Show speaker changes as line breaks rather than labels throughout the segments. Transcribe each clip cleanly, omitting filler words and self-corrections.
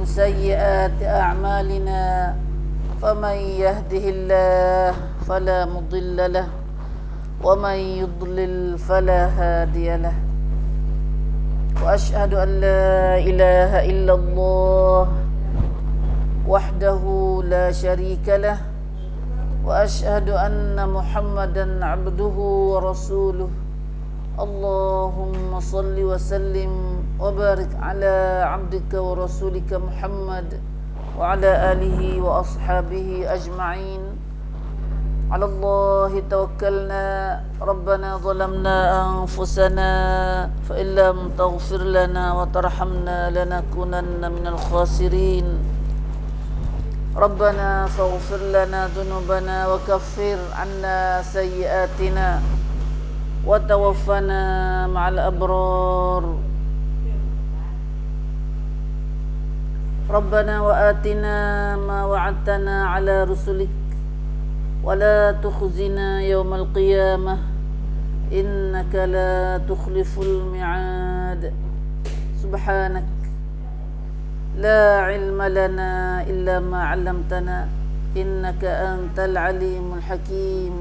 سيئات أعمالنا فمن يهده الله فلا مضل له ومن يضلل فلا هادي له وأشهد أن لا إله إلا الله وحده لا شريك له وأشهد أن محمدا عبده ورسوله اللهم صل وسلم وبارك على عبدك ورسولك محمد وعلى آله وأصحابه أجمعين على الله توكلنا ربنا ظلمنا أنفسنا فإن لم تغفر لنا وترحمنا لنكونن من الخاسرين ربنا فاغفر لنا ذنوبنا وكفر عنا سيئاتنا وتوفنا مع الأبرار ربنا وآتنا ما وعدتنا على رسلك ولا تخزنا يوم القيامة إنك لا تخلف الميعاد سبحانك لا علم لنا إلا ما علمتنا إنك أنت العليم الحكيم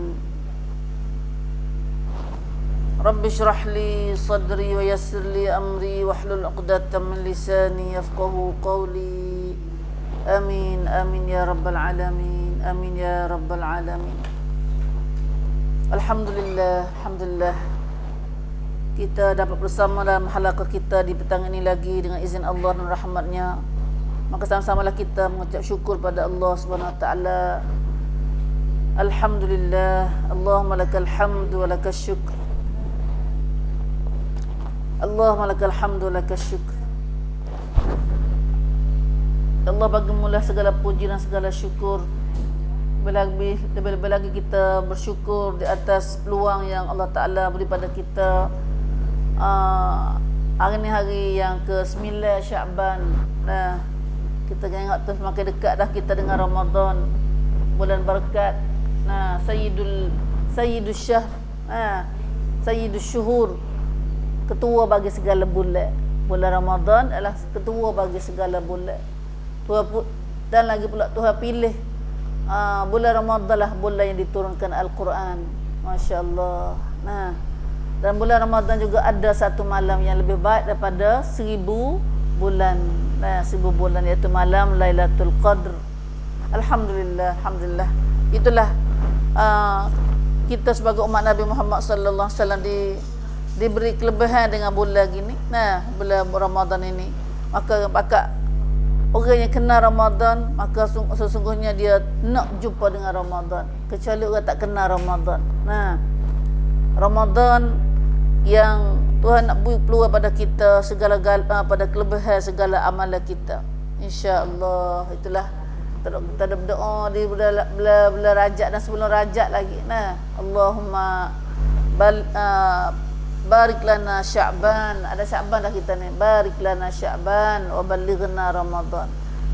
رب اشرح لي صدري ويسر لي أمري واحلل عقدة من لساني يفقه قولي آمين آمين يا رب العالمين آمين يا رب العالمين. Alhamdulillah, Alhamdulillah kita dapat bersama dalam halaqah kita di petang ini lagi dengan izin Allah dan rahmatnya. Maka sama-samalah kita mengucap syukur pada Allah Subhanahu wa taala. Alhamdulillah, Allahumma lakal hamdu wa lakas syukr. Allahumma lakal hamdu wa lakas syukr. Allah bagimulah segala puji dan segala syukur. Lebih lagi kita bersyukur di atas peluang yang Allah Ta'ala beri pada kita. Hari ni hari yang ke-9 Sya'ban. Nah, kita tengok tu semakin dekat dah kita dengan Ramadan, bulan berkat. Nah, Sayyidus Syahr, Sayyidus Syuhur, ketua bagi segala bulan. Bulan Ramadan adalah ketua bagi segala bulan. Dan lagi pula Tuhan pilih bulan Ramadan lah bulan yang diturunkan Al-Quran. Masya Allah. Nah, dan bulan Ramadan juga ada satu malam yang lebih baik daripada 1000 bulan. Nah, 1000 bulan, iaitu malam Lailatul Qadr. Alhamdulillah, Alhamdulillah. Itulah kita sebagai umat Nabi Muhammad sallallahu alaihi wasallam diberi kelebihan dengan bulan gini. Nah, bulan Ramadan ini. Maka orang yang kenal Ramadan, maka sesungguhnya dia nak jumpa dengan Ramadan. Kecuali orang tak kenal Ramadan. Nah, Ramadan yang Tuhan nak beri peluang pada kita pada kelebihan segala amalan kita. InsyaAllah. Itulah kita ada berdoa di bulan Rajab dan sebelum Rajab lagi. Nah, Allahumma barik lana Sya'ban. Ada Sya'ban dah kita ni. Barik lana Sya'ban wa ballighna Ramadan.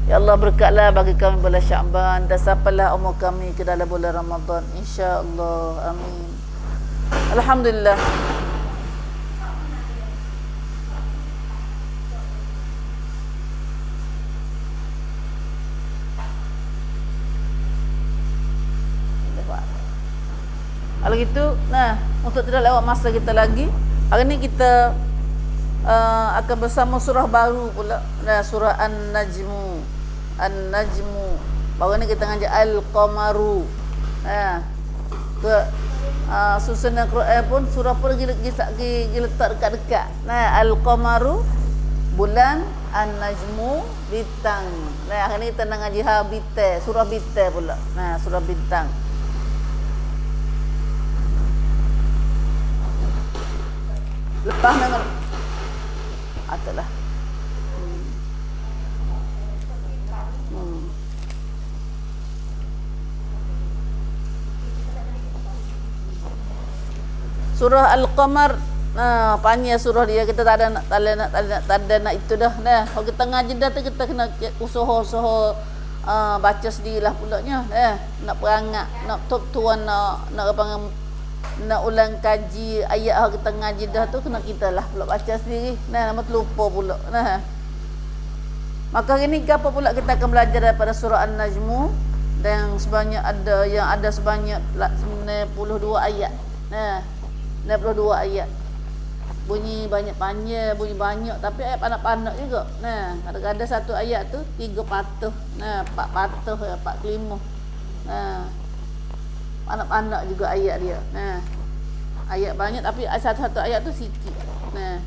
Ya Allah, berkatlah bagi kami bulan Sya'ban dan sampailah umur kami ke dalam bulan Ramadan, insya-Allah. Amin. Alhamdulillah. Kalau gitu, nah, untuk tidak lewat masa kita lagi, hari ni kita akan bersama surah baru pula. Nah, surah An-Najmu. An-Najmu. Baru ni kita ngaji Al-Qamaru. Nah, susunan Quran pun surah pun lagi letak dekat-dekat. Nah, Al-Qamaru bulan, An-Najmu bintang. Nah, hari ni kita nak ngaji bintang, surah bintang pula. Nah, surah bintang. Lepas dengan adalah surah Al-Qamar. Nah, panjang surah dia, kita tak ada nak itu dah. Nah, kalau kita ngaji dah tu kita kena usaha baca sendirilah pulaknya. Nak perangat, nak tuan nak panggil, nak ulang kaji ayat yang kita ngaji dah tu kena kita lah pula baca sendiri. Nah, nama terlupa pula. Nah, Maka hari ni apa pula kita akan belajar daripada surah An-Najmu dan ada sebanyak 92 ayat. Nah, 92 ayat. Bunyi banyak tapi ayat panak-panak juga. Nah, kadang-kadang satu ayat tu 3 patah. Nah, 4 patah, 4 kelima. Nah, panak-panak juga ayat dia. Nah, ayat banyak tapi satu-satu ayat tu sikit. Nah,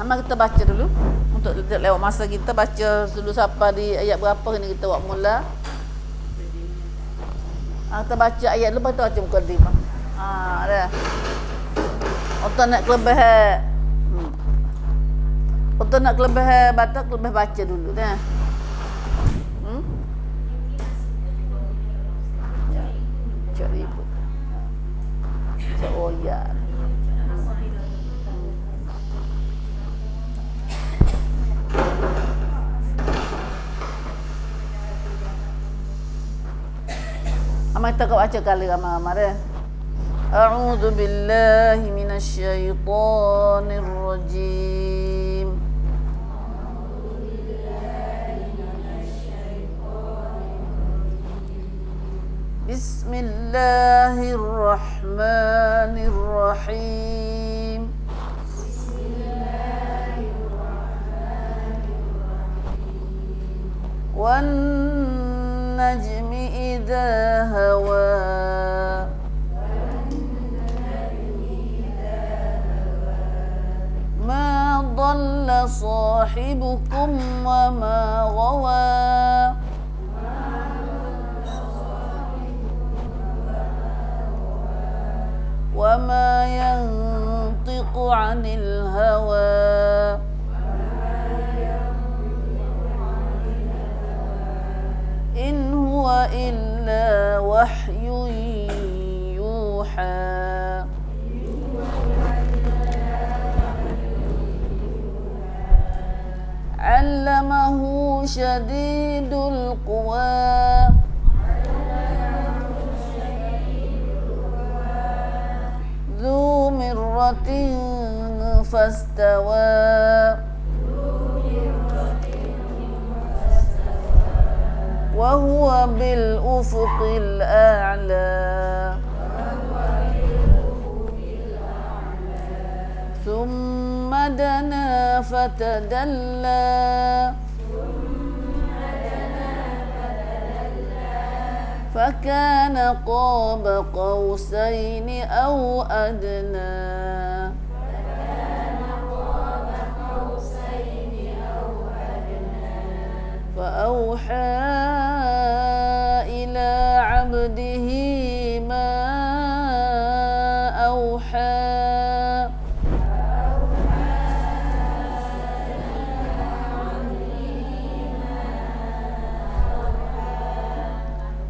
mari kita baca dulu untuk lewat masa kita baca dulu sampai di ayat berapa ni kita buat mula. Kita baca ayat dulu lepas tu baca mukadimah. Dah. Untuk nak kelebihan Untuk nak kelebihan baca dulu dah. Cak ribut. Cak oyak. Amal kita baca kali ramai-ramai dah. A'udzu billahi minasy syaithanir rajim. Bismillahirrahmanirrahim. Wan najmi idza hawa. ما ضل صاحبكم وما غوى وما ينطق عن الهوى إن هو إلا وحي يوحى علمه شديد القوى ذو مرة فاستوى وهو بالأفق الأعلى ثم دنا فتدلى فكان قاب قوسين أو أدنى فأوحى إلى عبده ما أوحى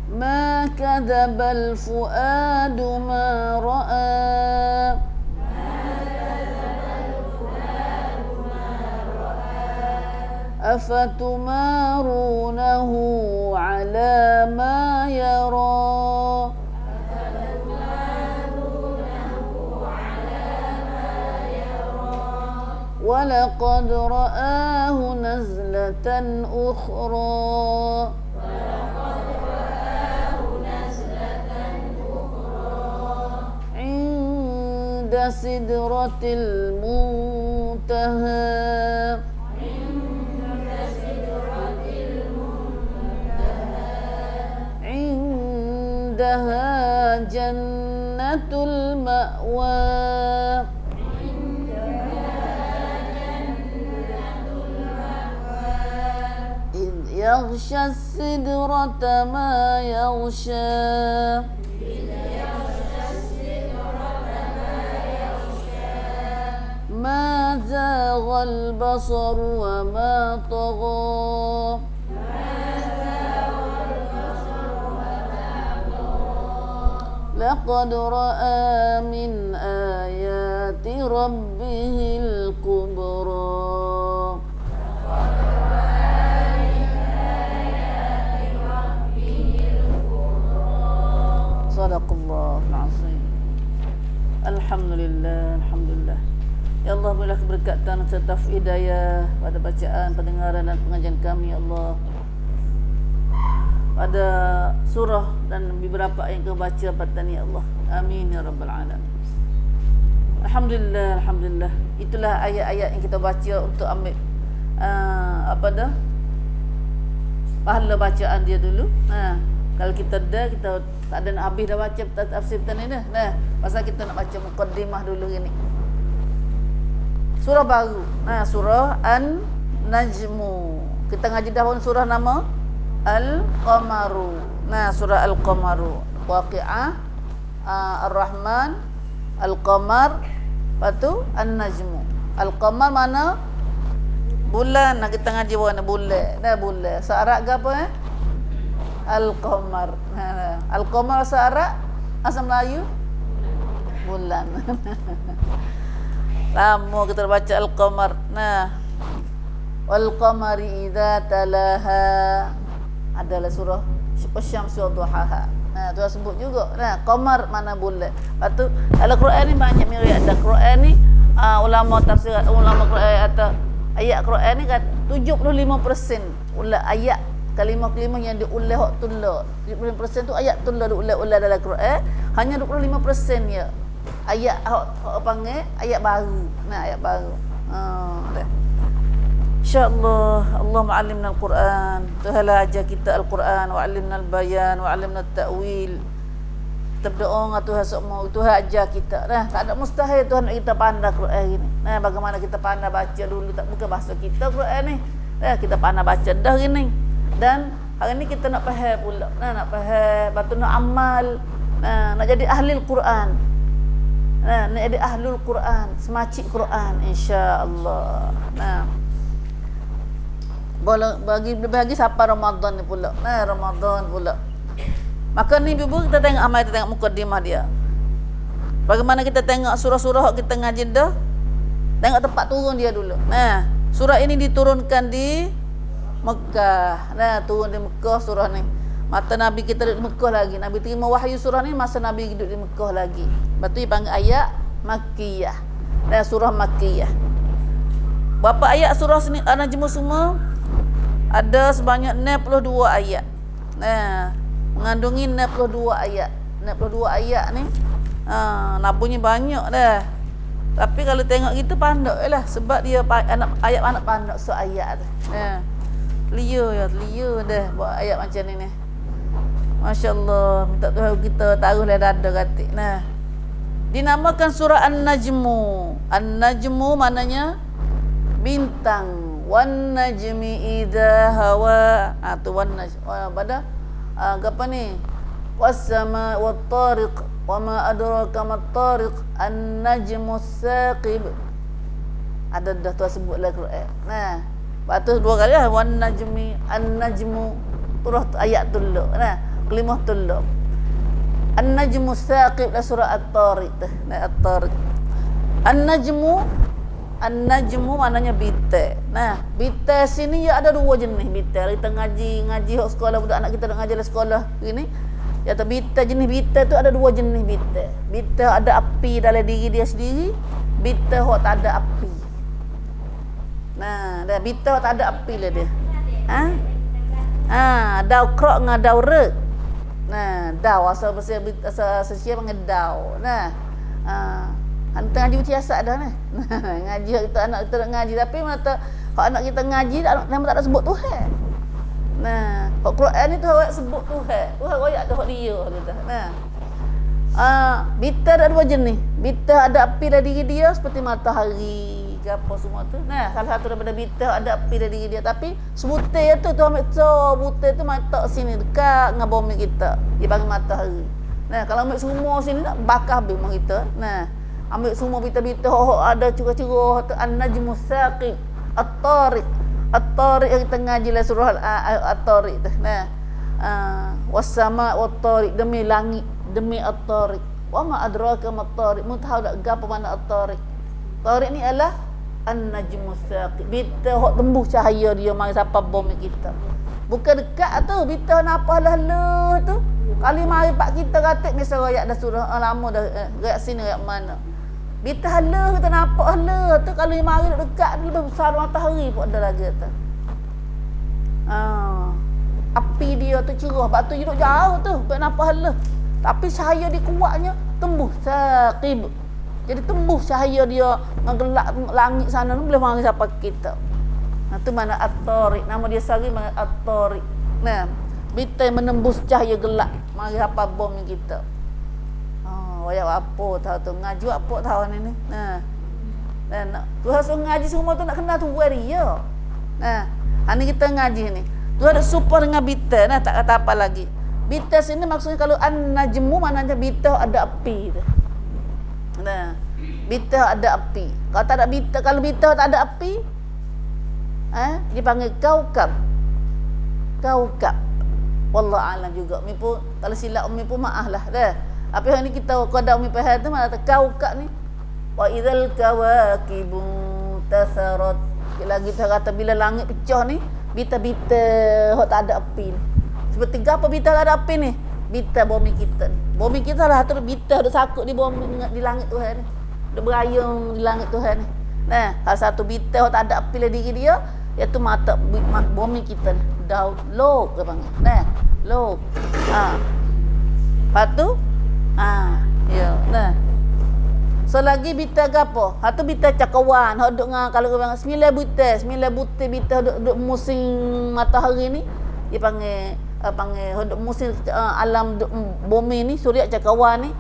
ما كذب الفؤاد ما رأى أفتمارونه على ما يرى ولقد رآه نزلة أخرى عند سدرة المنتهى عندها جنة المأوى إذ يغشى السدرة ما يغشى ما زاغ البصر وما طغى لقد رأى من آيات ربه الكبرى صدق الله العظيم. Alhamdulillah, alhamdulillah. Ya Allah, berilah keberkatan serta hidayah pada bacaan, pendengaran dan pengajian kami, ya Allah. Pada surah dan beberapa yang kau baca pada ni, ya Allah. Amin ya rabbal alamin. Alhamdulillah, alhamdulillah. Itulah ayat-ayat yang kita baca untuk ambil pahala bacaan dia dulu. Kalau kita tak ada nak habis dah baca tafsir ni dah. Pasal kita nak baca muqaddimah dulu ni. Surah baru. Surah An-Najmu. Kita ngaji dahulu surah nama Al-Qamaru. Surah Al-Qamaru. Waqi'ah, Ar-Rahman, Al-Qamar, lepas tu An-Najmu. Al-Qamar mana? Bulan. Kita ngaji warna bulan. Bulan. Searab ke apa Al-Qamar. Al-Qamar searab, asal Melayu bulan. Lama kita baca Al-Qamar. Wal qamari idza talaha. Adalah surah Asy-Syamsi wa Duhaha. Tu sebut juga. Qamar mana bulan. Lepas tu Al-Quran ni banyak miriat. Ada Quran ni ulama tafsir, ulama Quran atau ayat Quran ni kan 75% ayat kalimah-kalimah yang diulah hak tulah. 70% tu ayat tulah diulah dalam Quran. Hanya 25% ya ayat hak panggil ayat baru. Ayat baru. InsyaAllah. Allahumma alimna al-Quran. Tuhanlah ajar kita al-Quran. Wa alimna al-bayan. Wa alimna al-ta'wil. Kita berdoa dengan Tuhan semua. Tuhan ajar kita. Tak ada mustahil Tuhan nak kita pandai Quran ni. Bagaimana kita pandai baca dulu. Tak bukan bahasa kita Quran ni. Kita pandai baca dah gini. Dan hari ni kita nak faham pula. Nak faham. Lepas tu nak amal. Nak jadi ahli Al-Quran. Nak jadi ahlul Quran. Semacik Quran. InsyaAllah. Bagi siapa Ramadan ni pula. Ramadan pula. Maka ni ibu kita tengok amal, kita tengok mukadimah dia. Bagaimana kita tengok surah-surah kita ngaji dah. Tengok tempat turun dia dulu. Surah ini diturunkan di Mekah. Turun di Mekah surah ni. Mata Nabi kita duduk di Mekah lagi. Nabi terima wahyu surah ni masa Nabi duduk di Mekah lagi. Lepas tu dipanggil ayat Makkiyah. Surah Makkiyah. Berapa ayat surah sini An-Najm semua? Ada sebanyak 62 ayat. Mengandungi 62 ayat. 62 ayat ni nabunya banyak dah. Tapi kalau tengok gitu pandai lah. Sebab dia ayat anak pandai seayat dah. Lia dah buat ayat macam ni ni. Masya-Allah, minta Tuhan kita taruhlah dada katik. Dinamakan surah An-Najmu. An-Najmu maknanya bintang. Wan najmi idza hawa. Tu wan najm. Pada apa ni? Was-sama wat-tariq. Wa ma adraka mat-tariq. An-najmu as-saqib. Ada dah tu sebutlah Quran. Lepas tu dua kali lah wan najmi, an-najmu. Turah ayat dulu. Kalimah dulu. An-najmu as-saqib la surah At-Tariq. At-Tariq. An-najmu maknanya bintang. Bintang sini ya ada dua jenis bintang. Kita ngaji sekolah, budak anak kita nak ngaji dalam sekolah gini. Ya tu bintang, jenis bintang tu ada dua jenis bintang. Bintang ada api dalam diri dia sendiri, bintang hok tak ada api. Dah bintang tak ada api lah dia. Dau krok dengan dau rek. Dau asal siapa panggil dau. Hantar ngaji biasa dah ni. Ngaji kita anak kita nak ngaji tapi mata hak anak kita ngaji nama tak ada sebut Tuhan. Hak Quran ni tu awak sebut Tuhan. Tuhan royak tu hak dia kata. Bintang ada dua jenis. Bintang ada api dari diri dia seperti matahari ke apa semua tu. Salah satu daripada bintang ada api dari diri dia tapi sebutir tu ambil butir tu mata sini dekat dengan bumi kita. Dia bagi matahari. Kalau ambil semua sini nak bakar habis rumah kita. Ambil semua bintang-bintang ada curah-curah tu An-Najmu as-Saqib, At-Tariq. At-Tariq yang kita ngaji lah surah At-Tariq tu. Was-sama wat-tariq, demi langit, demi At-Tariq. Wa ma adraka mat-tariq. Mu tahu tak gapo mana At-Tariq? Tariq ni adalah An-Najmu as-Saqib. Bintang hok tembus cahaya dia mari sampai bumi kita. Bukan dekat tu, bintang napa lah tu. Kali mari pak kita katik misal royak dah surah lama dah royak sini royak mana. Bita hala kita nampak hala tu kalau yang mari dekat lebih besar matahari pun ada lagi tu. Api dia tu cerah, sebab tu duduk jauh tu, tak nampak hala. Tapi cahaya dia kuatnya tembus saqib. Jadi tembus cahaya dia menggelap langit sana tu boleh mari sampai kita. Tu mana at-tariq, nama dia sari mana at-tariq. Nah, bita menembus cahaya gelap mari sampai bom kita. Wayak apa tahu tu ngaji apa tahu ni. Nah. Dan tu harus ngaji semua tu nak kenal tu dia. Nah, ni kita ngaji ni. Tu ada super dengan bita, nah tak kata apa lagi. Bita sini maksudnya kalau an-najmu maknanya bita ada api tu. Nah, bita ada api. Kalau tak ada bita, kalau bita tak ada api, dipanggil kaukab. Kaukab. Wallahu a'lam juga. Mi pun kalau silap umi pun maaf lah dah. Apa yang ni kita qada umi faham tu mana kaukab ni. Wa idzal kawaqibu tasarat. Lagi kita kata bila langit pecah ni, bita-bita hok tak ada api ni. Seperti apa bita tak ada api ni? Bita bumi kita ni. Bumi kita lah tu bita duk sakut di bumi di langit Tuhan ni. Duk berayung di langit Tuhan ni. Nah, salah satu bita hok tak ada api lah diri dia, iaitu mata bumi kita ni. Daud lok ke panggil. Nah, lok. Lepas tu ya, nah. So lagi bita gapo? Hatu bita cakawan. Hok duk kalau orang 9 butir bita duk musim matahari ni dia panggil hok musim alam bumi ni suria cakawan ni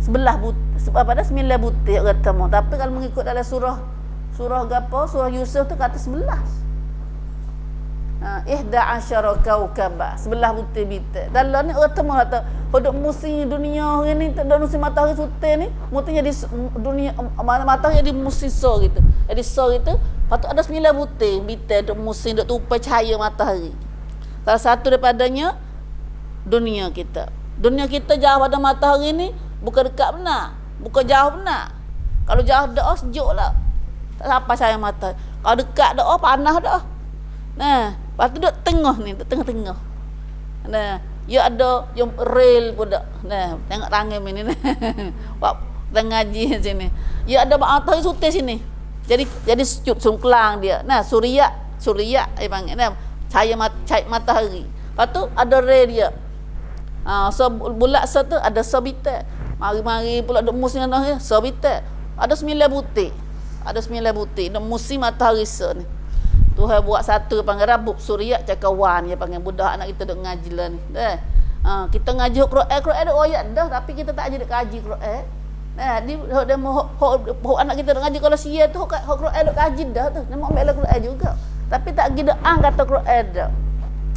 sebelah sebab pada 9 butir kata mu. Tapi kalau mengikut dalam surah gapo? Surah Yusuf tu kata 11. 11 kaukaba, sebelah butir bita. Dalam ni orang temu kata hodok musim dunia hari ni tak ada musim matahari sutai ni, mestinya di dunia matahari jadi musim so gitu. Jadi so gitu, patut ada 9 butir bita duk musim duk tupai cahaya matahari. Salah satu daripadanya dunia kita. Dunia kita jauh pada matahari ni bukan dekat benar, bukan jauh benar. Kalau jauh dah sejuk lah. Tak sampai cahaya matahari. Kalau dekat dah panas dah. Nah, lepas tu duduk tengah ni, duduk tengah-tengah. Nah, dia ada yang rel pun dak. Nah, tengok tangan ni. Wak tengah ngaji sini. Dia ada matahari sutai sini. Jadi sungklang dia. Nah, suria dia panggil. Nah, cahaya matahari. Lepas tu ada rel dia. So bulat tu ada sabita. Mari-mari pula duk musim ni, sabita. Ada 9 butir. Ada 9 butir. Duk musim matahari ni. Tuhan buat satu panggil rabuk suria cakawan dia panggil budak anak kita duk ngaji lah ni. Kita ngaji Quran duk ayat dah tapi kita tak aja duk kaji Quran. Dia anak kita duk ngaji kalau sia tu hok Quran duk kaji dah tu. Dia mau ambil Quran juga. Tapi tak pergi dak kata Quran dah.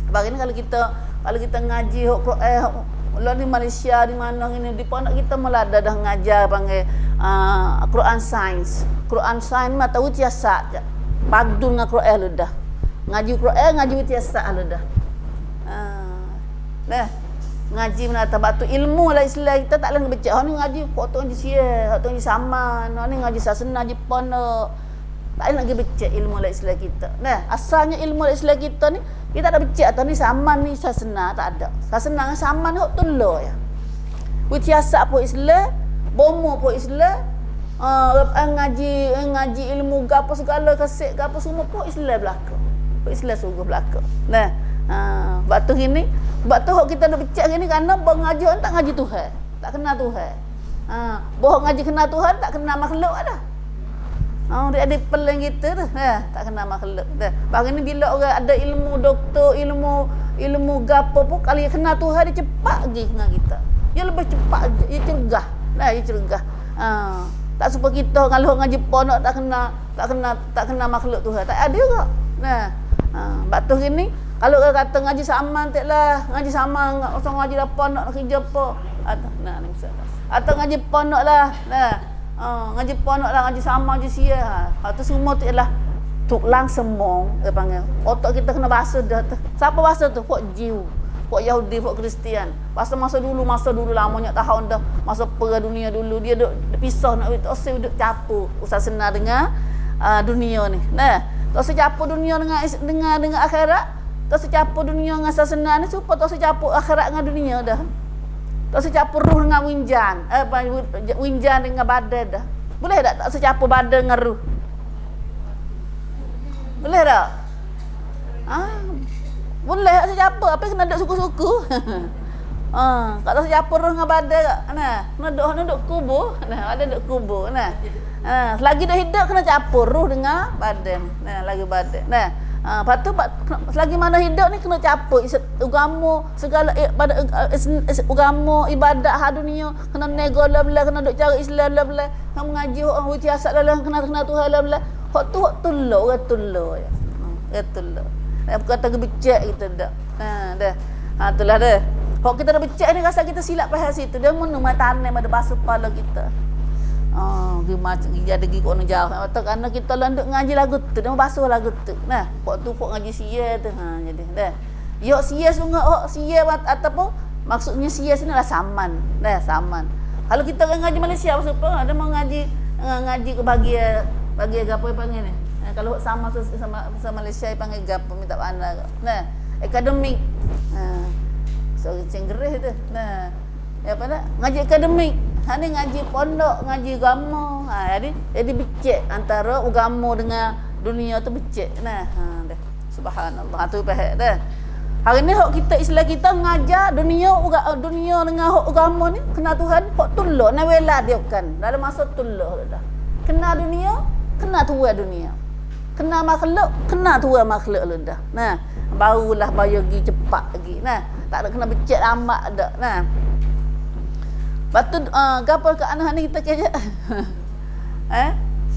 Bagaimana kalau kita ngaji hok Quran lah di Malaysia di mana ini di pondok kita melada dah ngajar panggil Quran Science. Quran Science mata wityasa je. Padu dengan Quran lu dah. Ngaji Quran, ngaji wityasa lu dah. Ngaji menata batu ilmu lah Islam kita tak lagi baca. Ni ngaji foto ngaji sia, foto ngaji saman, ni ngaji sasana ngaji pondok. Tak lagi baca ilmu lah Islam kita. Asalnya ilmu lah Islam kita ni kita tak baca atau ni saman ni sasana tak ada. Sasana dengan saman hok tulo ya. Wityasa pun Islam, bomo pun Islam. Ngaji ilmu gapo segala kasih gapo semua pun Islam belaka. Pun Islam sungguh belaka. Waktu gini, waktu hok kita nak becak gini kerana mengaji orang tak ngaji Tuhan, tak kenal Tuhan. Bohong ngaji kenal Tuhan, tak kenal makhluk dah. Dia ada pelan kita tu, tak kenal makhluk dah. Bagi ni bila orang ada ilmu doktor, ilmu gapo pun kalau dia kenal Tuhan dia cepat pergi dengan kita. Dia lebih cepat, dia cergah. Dia cergah. Tak seperti kita kalau ngaji pondok tak kenal makhluk Tuhan. Tak ada juga. Batu gini kalau orang kata ngaji saman taklah, ngaji saman usah ngaji dah pondok nak kerja apa. Ni misal. Atau ngaji pondok lah. Ngaji pondok lah, ngaji saman, ngaji sia. Itu semua tu ialah tulang semong dia panggil. Otak kita kena basuh dah tu. Siapa basuh tu? Pok Jiu. Pok Yahudi, pok Kristian. Masa dulu lamanya tahun dah. Masa perang dunia dulu dia duk pisah nak oseh duk campur usah senar dengan dunia ni. Tak usah campur dunia dengan akhirat. Tak usah campur dunia dengan sasana ni supaya tak usah campur akhirat dengan dunia dah. Tak secampur ruh dengan winjan. Winjan dengan badan dah. Boleh tak secampur badan dengan ruh? Boleh tak? Boleh tak secampur? Apa kena duduk suku-suku? Tak tahu secampur ruh dengan badan tak? Kena duduk kubur. Ada duduk kubur. Selagi dah hidup kena campur ruh dengan badan. Lagi badan. Lepas tu selagi mana hidup ni kena campur agama segala pada agama ibadat ha dunia kena nego lah kena duk cari Islam lah kena mengaji orang wiasat lah kena Tuhan lah hak tu orang tulur ya. Tulur. Bukan kata becek kita dak. Dah. Itulah dah. Hak kita dah becek ni rasa kita silap faham situ. Dia mun matanem ada basuh kepala kita. Dia ada gigi kono jauh. Kerana kita landuk ngaji lagu tu, dia basuh lagu tu. Waktu pok ngaji sia tu. Jadi dah. Yok sia sungai, sia ataupun maksudnya sia sini adalah saman. Saman. Kalau kita orang ngaji Malaysia apa ada mau ngaji ke bagi apa panggil ni. Kalau sama Malaysia panggil gapo minta mana. Akademik. So cenggereh tu. Apa nak? Ngaji akademik. Ni ngaji pondok, ngaji agama. Jadi becek antara agama dengan dunia tu becek. Dah. Subhanallah. Tu faham dah. Hari ni hak kita Islam kita mengajar dunia dengan hak agama ni kena Tuhan hak tulur na wela dia kan. Dalam masa tulur dah. Kena dunia, kena tuan dunia. Kena makhluk, kena tuan makhluk lu dah. Barulah bayar pergi cepat lagi. Tak ada kena becek lambat dak. Lepas tu, gapa ke anak ni kita kejap.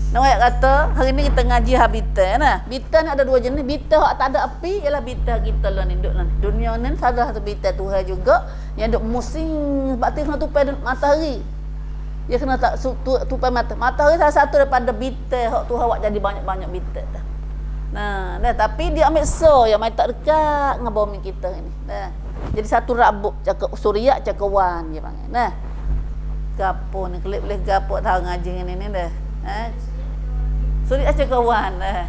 Nak kata, hari ni kita ngaji habitat. Bita ni ada dua jenis. Bita yang tak ada api, ialah bita kita lah ni. Duduk lah. Dunia ni salah satu bita Tuhan juga. Yang duduk musim, sebab tu kena tupai matahari. Dia kena tak tupai matahari salah satu daripada bita yang Tuhan buat jadi banyak-banyak bita dah. Tapi dia ambil yang main tak dekat dengan bumi kita ni. Jadi satu rabuk, cakap suria, cakawan dia panggil. Gapo ni kelip boleh gapo tahu ngaji ni dah. Suri aja kawan dah.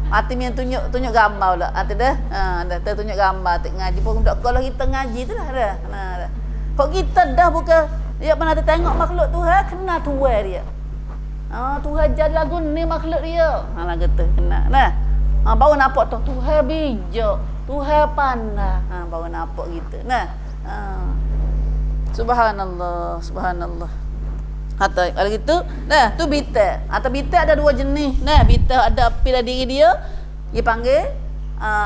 Mati yang tunjuk gambar pula. Dah. Dah tunjuk gambar tak ngaji pun dak kalau kita ngaji tu dah. Dah. Kok kita dah bukan dia pernah tengok makhluk Tuhan kena tuai dia. Tuhan jadi lagu ni makhluk dia. Lagu tu kena. Baru nampak tu Tuhan bijak, Tuhan pandai. Baru nampak gitu. Subhanallah. Atau kalau gitu, tu bita. Atau bita ada dua jenis. Bita ada api dalam diri dia. Dia panggil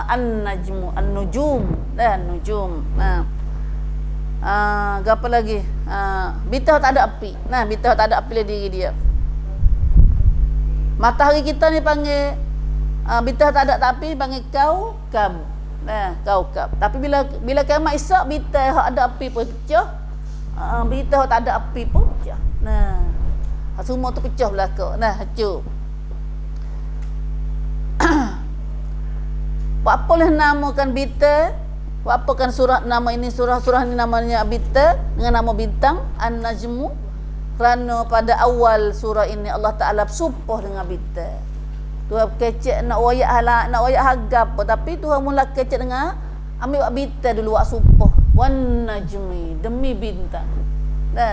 an-najmu, an-nujum. Nujum. Apa lagi? Bita tak ada api. Bita tak ada api dalam diri dia. Matahari kita ni panggil bita tak ada api panggil kaukab. Kaukab. Tapi bila kiamat Isyak bita ada api pun pecah. Bita tak ada api pun pecah. Semua tu pecah belaka. Hancur. Apa boleh namakan bita? Apa kan surah nama ini surah ni namanya bita dengan nama bintang An-Najmu kerana pada awal surah ini Allah Taala bersumpah dengan bita. Tuhan kecek nak wayak hagap tapi Tuhan mula kecek dengan ambil bita dulu wak sumpah. Wan najmi demi bintang.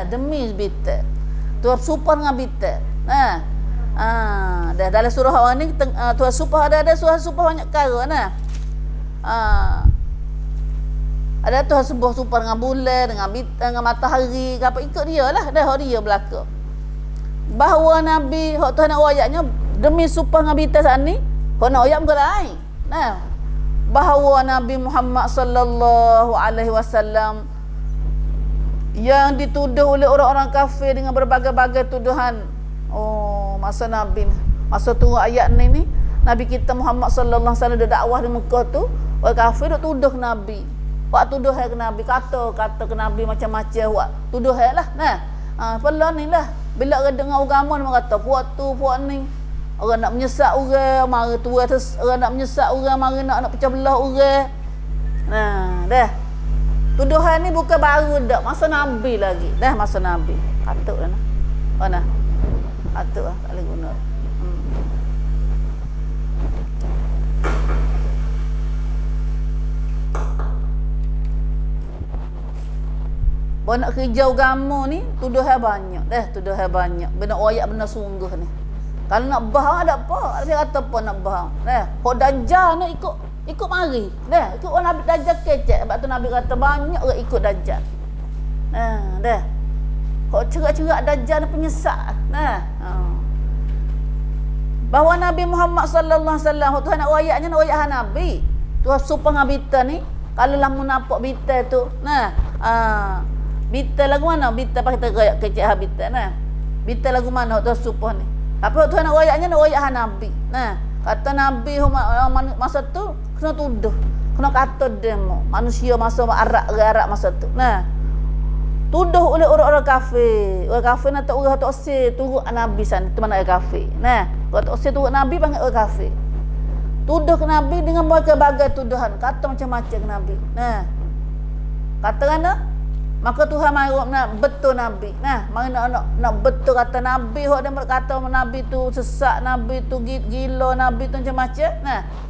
Demi bintang. Tuhan sumpah dengan bintang. Dah dalam surah awal ni Tuhan sumpah ada surah sumpah banyak perkara ada Tuhan sumpah dengan bulan, dengan bintang, dengan matahari, apa ikut dia lah. Dah dia belaka. Bahawa Nabi hak Tuhan nak ayatnya demi sumpah dengan bintang saat ni, hak nak ayat bukan lain. Bahawa Nabi Muhammad sallallahu alaihi wasallam yang dituduh oleh orang-orang kafir dengan berbagai-bagai tuduhan. Masa Nabi masa turun ayat ni Nabi kita Muhammad sallallahu alaihi wasallam dah dakwah di Mekah tu, orang kafir duk tuduh Nabi. Buat tuduh ke Nabi, kata ke Nabi macam-macam buat tuduh lah. Pelan ni lah. Bila orang dengar agama ni kata puak ni orang nak menyesak orang, mara tua orang nak menyesak orang, mara nak pecah belah orang. Dah. Tuduhan ni bukan baru dak, masa Nabi lagi. Dah masa Nabi. Patutlah nah. Mana? Patutlah tak boleh guna. Kau nak kerja agama ni, tuduhan banyak. Tuduhan banyak. Benda oyak benda sungguh ni. Kalau nak bahang ada apa? Dia kata apa nak bahang? Kau Dajjal ni ikut mari. Ikut orang Nabi Dajjal kecek. Sebab tu Nabi kata banyak orang ikut Dajjal. Kau cerak-cerak Dajjal ni penyesak. Bahawa Nabi Muhammad sallallahu alaihi wasallam Tuhan nak ayatnya nak ayat Nabi. Tuhan supang bita ni kalau lah munafik bita tu. Bita lagu mana? Bita pakai tergayak kecek habita Bita lagu mana Tuhan supang ni. Apa Tuhan nak ayatnya nak ayat Nabi. Kata Nabi masa tu kena tuduh. Kena kata demo. Manusia masa Arab masa tu. Tuduh oleh orang-orang kafir. Orang kafir nak tak orang tak usir turut Nabi sana. Itu mana orang kafir. Orang tak usir turut Nabi panggil orang kafir. Tuduh ke Nabi dengan berbagai tuduhan. Kata macam-macam ke Nabi. Kata kerana maka Tuhan mari nak betul Nabi. Mari nak betul kata Nabi. Hok dia berkata Nabi tu sesak, Nabi tu gila, Nabi tu macam-macam.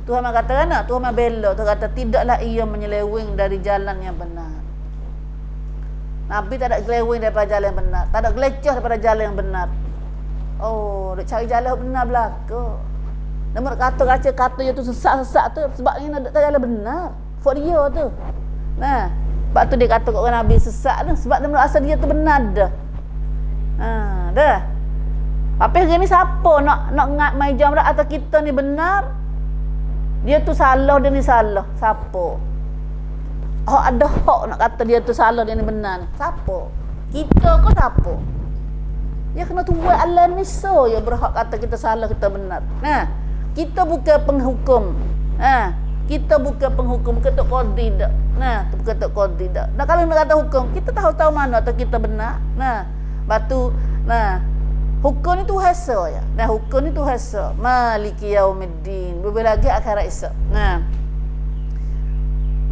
Tuhan mari kata kerana Tuhan mari bela. Tuhan kata tidaklah ia menyeleweng dari jalan yang benar. Nabi tak ada geleweng daripada jalan yang benar. Tak ada geleceh daripada jalan yang benar. Oh, dia cari jalan yang benar belaka. Dia kata dia tu sesat-sesat tu sebab dia nak jalan benar. For dia tu. Sebab tu dia kata kat orang Nabi sesat tu sebab dia merasa dia tu benar dah. Dah. Tapi hari ni siapa nak ngat mai jamrat atau kita ni benar? Dia tu salah, dia ni salah. Siapa? Ada hak nak kata dia tu salah, dia ni benar. Siapa? Kita ke siapa? Dia kena tunggu Allah ni so ya berhak kata kita salah, kita benar. Kita bukan penghukum. Kita bukan penghukum, bukan tok qadi dak. Bukan tok qadi dak. Nah kalau nak kata hukum, kita tahu mana atau kita benar. Batu hukum itu hasa ya. Hukum itu hasa. Maliki yaumiddin. Berbeza lagi akhirat esok.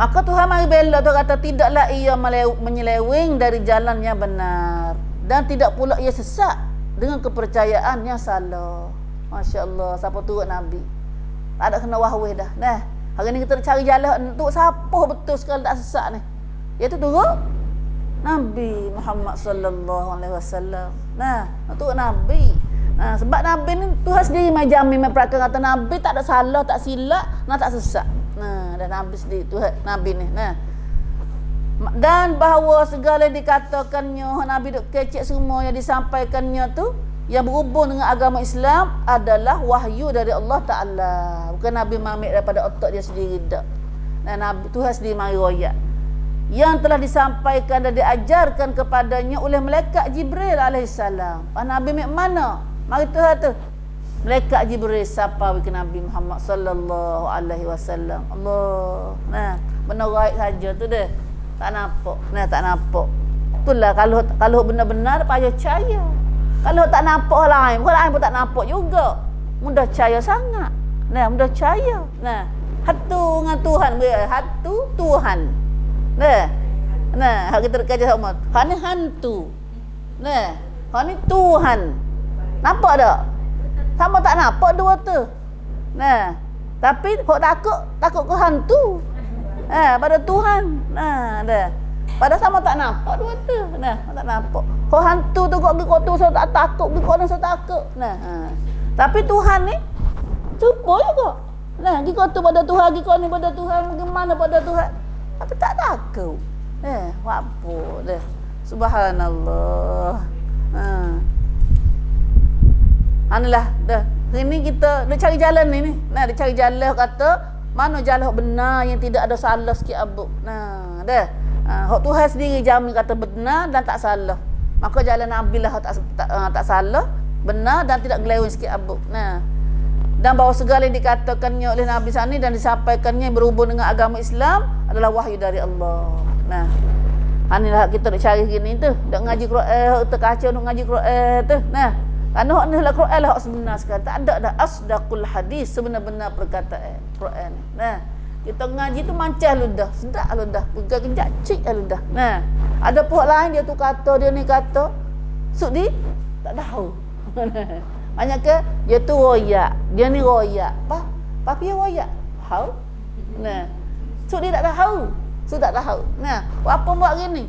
Maka Tuhan mari bela tu kata tidaklah ia menyeleweng dari jalan yang benar dan tidak pula ia sesat dengan kepercayaan yang salah. Masya-Allah, siapa turut Nabi. Tak ada kena wahweh dah. Hari ni kita cari jalan untuk siapa betul sekali tak sesat ni. Iaitu turut Nabi Muhammad sallallahu alaihi wasallam. Turut Nabi. Sebab Nabi ni Tuhan sendiri mai jamin mai prakar kata Nabi tak ada salah, tak silap, tak sesat. Dan Nabi sendiri Tuhan Nabi ni. Dan bahawa segala yang dikatakannya Nabi duk kecek semua yang disampaikannya tu yang berhubung dengan agama Islam adalah wahyu dari Allah Ta'ala. Bukan Nabi mamik daripada otak dia sendiri dak. Nabi Tuhan sendiri mari royak yang telah disampaikan dan diajarkan kepadanya oleh malaikat Jibril alaihissalam. Nabi mek mana? Mari Tuhan tu malaikat Jibril sapa ke Nabi Muhammad sallallahu alaihi wasallam. Allah. Benar right saja tu dah. Tak nampak. Tak nampak. Itulah kalau benar-benar payah percaya. Kalau tak nampak orang lain, orang lain pun tak nampak juga. Mudah percaya sangat. Mudah percaya. Hatu dengan Tuhan, hatu Tuhan. Kita kaji sama. Hak ni hantu. Hak ni Tuhan. Nampak tak? Sama tak nampak dua tu. Tapi hok takut ke hantu. Pada Tuhan. Dah. Pada sama tak nampak dua tu. Tak nampak. Hok hantu tu kok tu saya tak takut, kok saya takut. Tapi Tuhan ni cuba juga. Kita tu pada Tuhan, kita ni pada Tuhan, bagaimana pada Tuhan. Tapi tak takut. Apa dah. Subhanallah. Anilah dah. Hari ni kita nak cari jalan ni. Dia cari jalan kata mana jalan benar yang tidak ada salah sikit abuk. Dah. Hak Tuhan sendiri jamin kata benar dan tak salah. Maka jalan Nabi lah tak salah, benar dan tidak geleweng sikit abuk. Dan bahawa segala yang dikatakannya oleh Nabi sana dan disampaikannya yang berhubung dengan agama Islam adalah wahyu dari Allah. Inilah kita nak cari gini tu. Nak ngaji Quran, terkaca nak ngaji Quran tu. Kerana hak ni lah Quran lah hak sebenar sekali. Tak ada dah asdaqul hadis, sebenar-benar perkataan Quran. Kita ngaji tu mancah lu dah, sedap lu dah, pegang kejap cik lu dah. Ada pihak lain dia tu kata, dia ni kata. Sud di tak tahu. Banyak ke dia tu royak, dia ni royak. Apa dia royak? Tahu? Sud dia tak tahu. Sud tak tahu. Apa buat gini?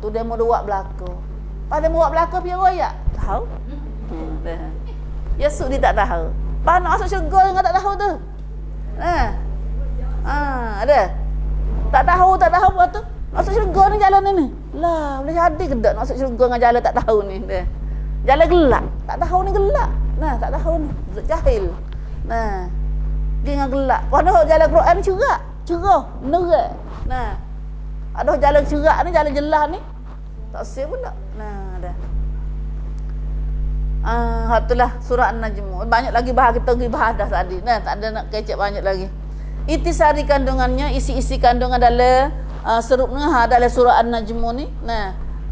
Tu demo buat belaka. Pada buat belaka pian royak. Tahu? Yesus dia tak tahu. Pas nak masuk syurga dia tak tahu tu. Ada. Tak tahu apa tu. Masuk syurga ni jalan ni. Lah, boleh jadi ke tak masuk syurga dengan jalan tak tahu ni. Jalan gelap. Tak tahu ni gelap. Tak tahu ni. Jahil. Dia dengan gelap. Padahal jalan Quran cerah. Cerah, menerang. Ada jalan cerah ni, jalan jelas ni. Tak siap pula. Dah. Itulah surah An-Najm. Banyak lagi bahas kita pergi bahas dah tadi. Tak ada nak kecek banyak lagi. Intisari kandungannya, isi-isi kandungan dalam serupnya dalam surah An-Najm ni.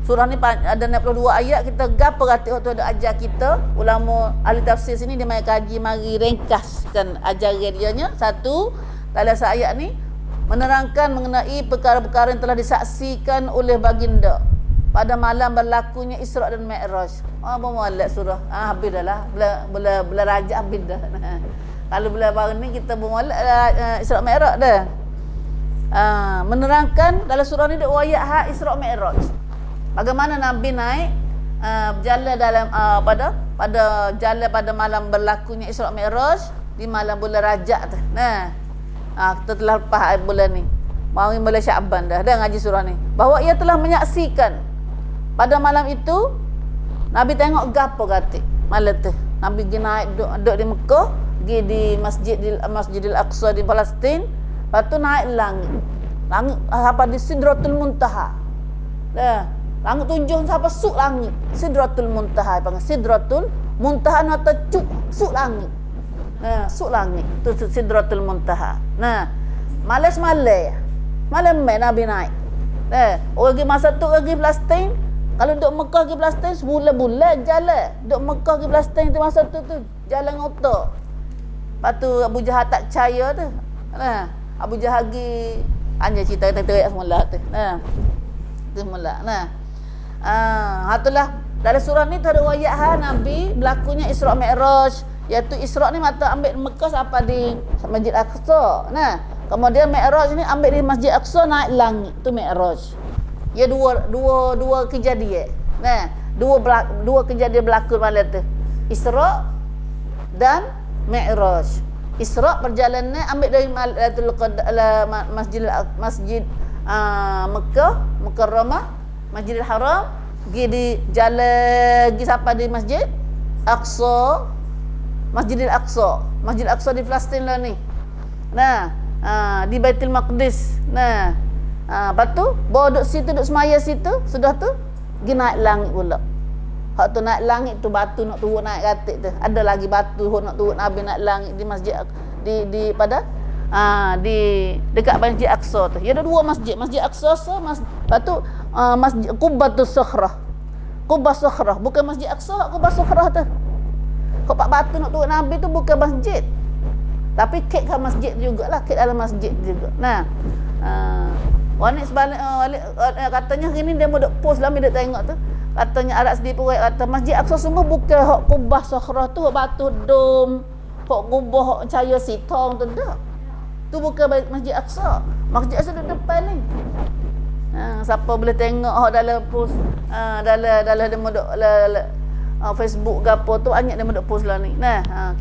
Surah ni ada 62 ayat. Kita gapa kata waktu ada ajar kita. Ulama ahli tafsir sini dia mai kaji mari ringkaskan ajaran dianya. Satu, dalam ayat ni menerangkan mengenai perkara-perkara yang telah disaksikan oleh baginda pada malam berlakunya Isra' dan Mi'raj. Apa molek surah? Habis dah lah. Bila rajak habis dah. Kalau bila baru ni kita bermolek Isra' Mi'raj dah. Menerangkan dalam surah ni ada ayat Isra' Mi'raj. Bagaimana Nabi naik berjalan dalam pada jalan pada malam berlakunya Isra' Mi'raj di malam bulan Rajab tu. Kita telah lepas bulan ni. Mari bulan Syaban dah ngaji surah ni. Bahawa ia telah menyaksikan pada malam itu Nabi tengok gapo kata malam tu. Nabi pergi naik duduk di Mekah, pergi di Masjidil Aqsa di Palestin, lepas tu naik langit. Langit sampai di Sidratul Muntaha. Langit tunjuk sampai suk langit. Sidratul Muntaha panggil Sidratul Muntaha atau suk langit. Suk langit tu Sidratul Muntaha. Malam Nabi naik. Orang pergi masa tu pergi Palestin. Kalau duduk Mekah pergi Palestin sebulan-bulan jalan. Duduk Mekah pergi Palestin tu masa tu jalan otak. Lepas tu Abu Jahal tak percaya tu. Abu Jahal pergi hanya cerita teriak semula tu. Tu mula. Itulah dalam surah ni tu ada ayat Nabi berlakunya Isra' Mi'raj, iaitu Isra' ni mata ambil Mekah sampai di Masjid Aqsa. Kemudian Mi'raj ni ambil di Masjid Aqsa naik langit, tu Mi'raj. Ya dua kejadian. Dua kejadian berlaku malam tu. Isra' dan Mi'raj. Isra' perjalanannya ambil dari Masjid Mekah Mukarramah, Masjidil Haram, pergi di jalan pergi sampai di Masjid Aqsa, Masjidil Aqsa. Masjid Aqsa di Palestin lah ni. Di Baitul Maqdis. Lepas tu bawa duduk situ, duduk semaya situ. Sudah tu pergi naik langit pula. Hak tu naik langit tu batu nak turun naik katik tu. Ada lagi batu nak turun Nabi naik langit di masjid di dekat Masjid Aqsa tu. Ya ada dua masjid, Masjid Aqsa, lepas tu Masjid Qubbatus Sakhrah. Qubbah Sakhrah, bukan Masjid Aqsa, Qubbah Sakhrah tu. Kau pak batu nak turun Nabi tu bukan masjid. Tapi kek kan masjid jugalah, kek dalam masjid juga. Wanik sebalik katanya hari ni dia mau duk post lah, dia tengok tu. Katanya Arab sedih pun kata Masjid Aqsa sungguh bukan hak Qubbah Sakhrah tu, hak batu dom, hak kubah hak cahaya sitong tu dak. Tu bukan Masjid Aqsa. Masjid Aqsa duduk depan ni. Siapa boleh tengok dalam post dalam dia modok Facebook ke apa tu banyak dia modok post lah ni.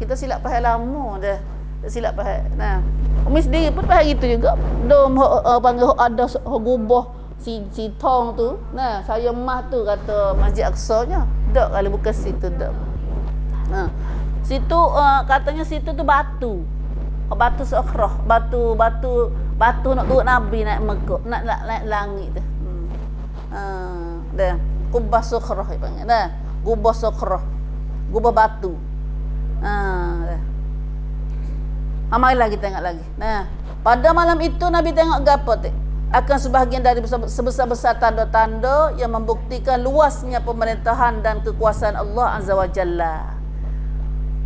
Kita silap faham lama dah. Silap faham. Umi sendiri pun faham gitu juga. Dom panggil ada gubah si tong tu. Saya mah tu kata Masjid Aqsa-nya. Dak kali bukan situ dak. Situ katanya situ tu batu. Batu Sakhrah, batu nak turun Nabi naik Mekah, nak naik langit tu. Dah. Qubbah Sakhrah panggil. Qubbah Sakhrah. Qubbah batu. Dah. Marilah kita tengok lagi. Pada malam itu Nabi tengok gapo tu? Akan sebahagian dari sebesar-besar tanda-tanda yang membuktikan luasnya pemerintahan dan kekuasaan Allah Azza wa Jalla.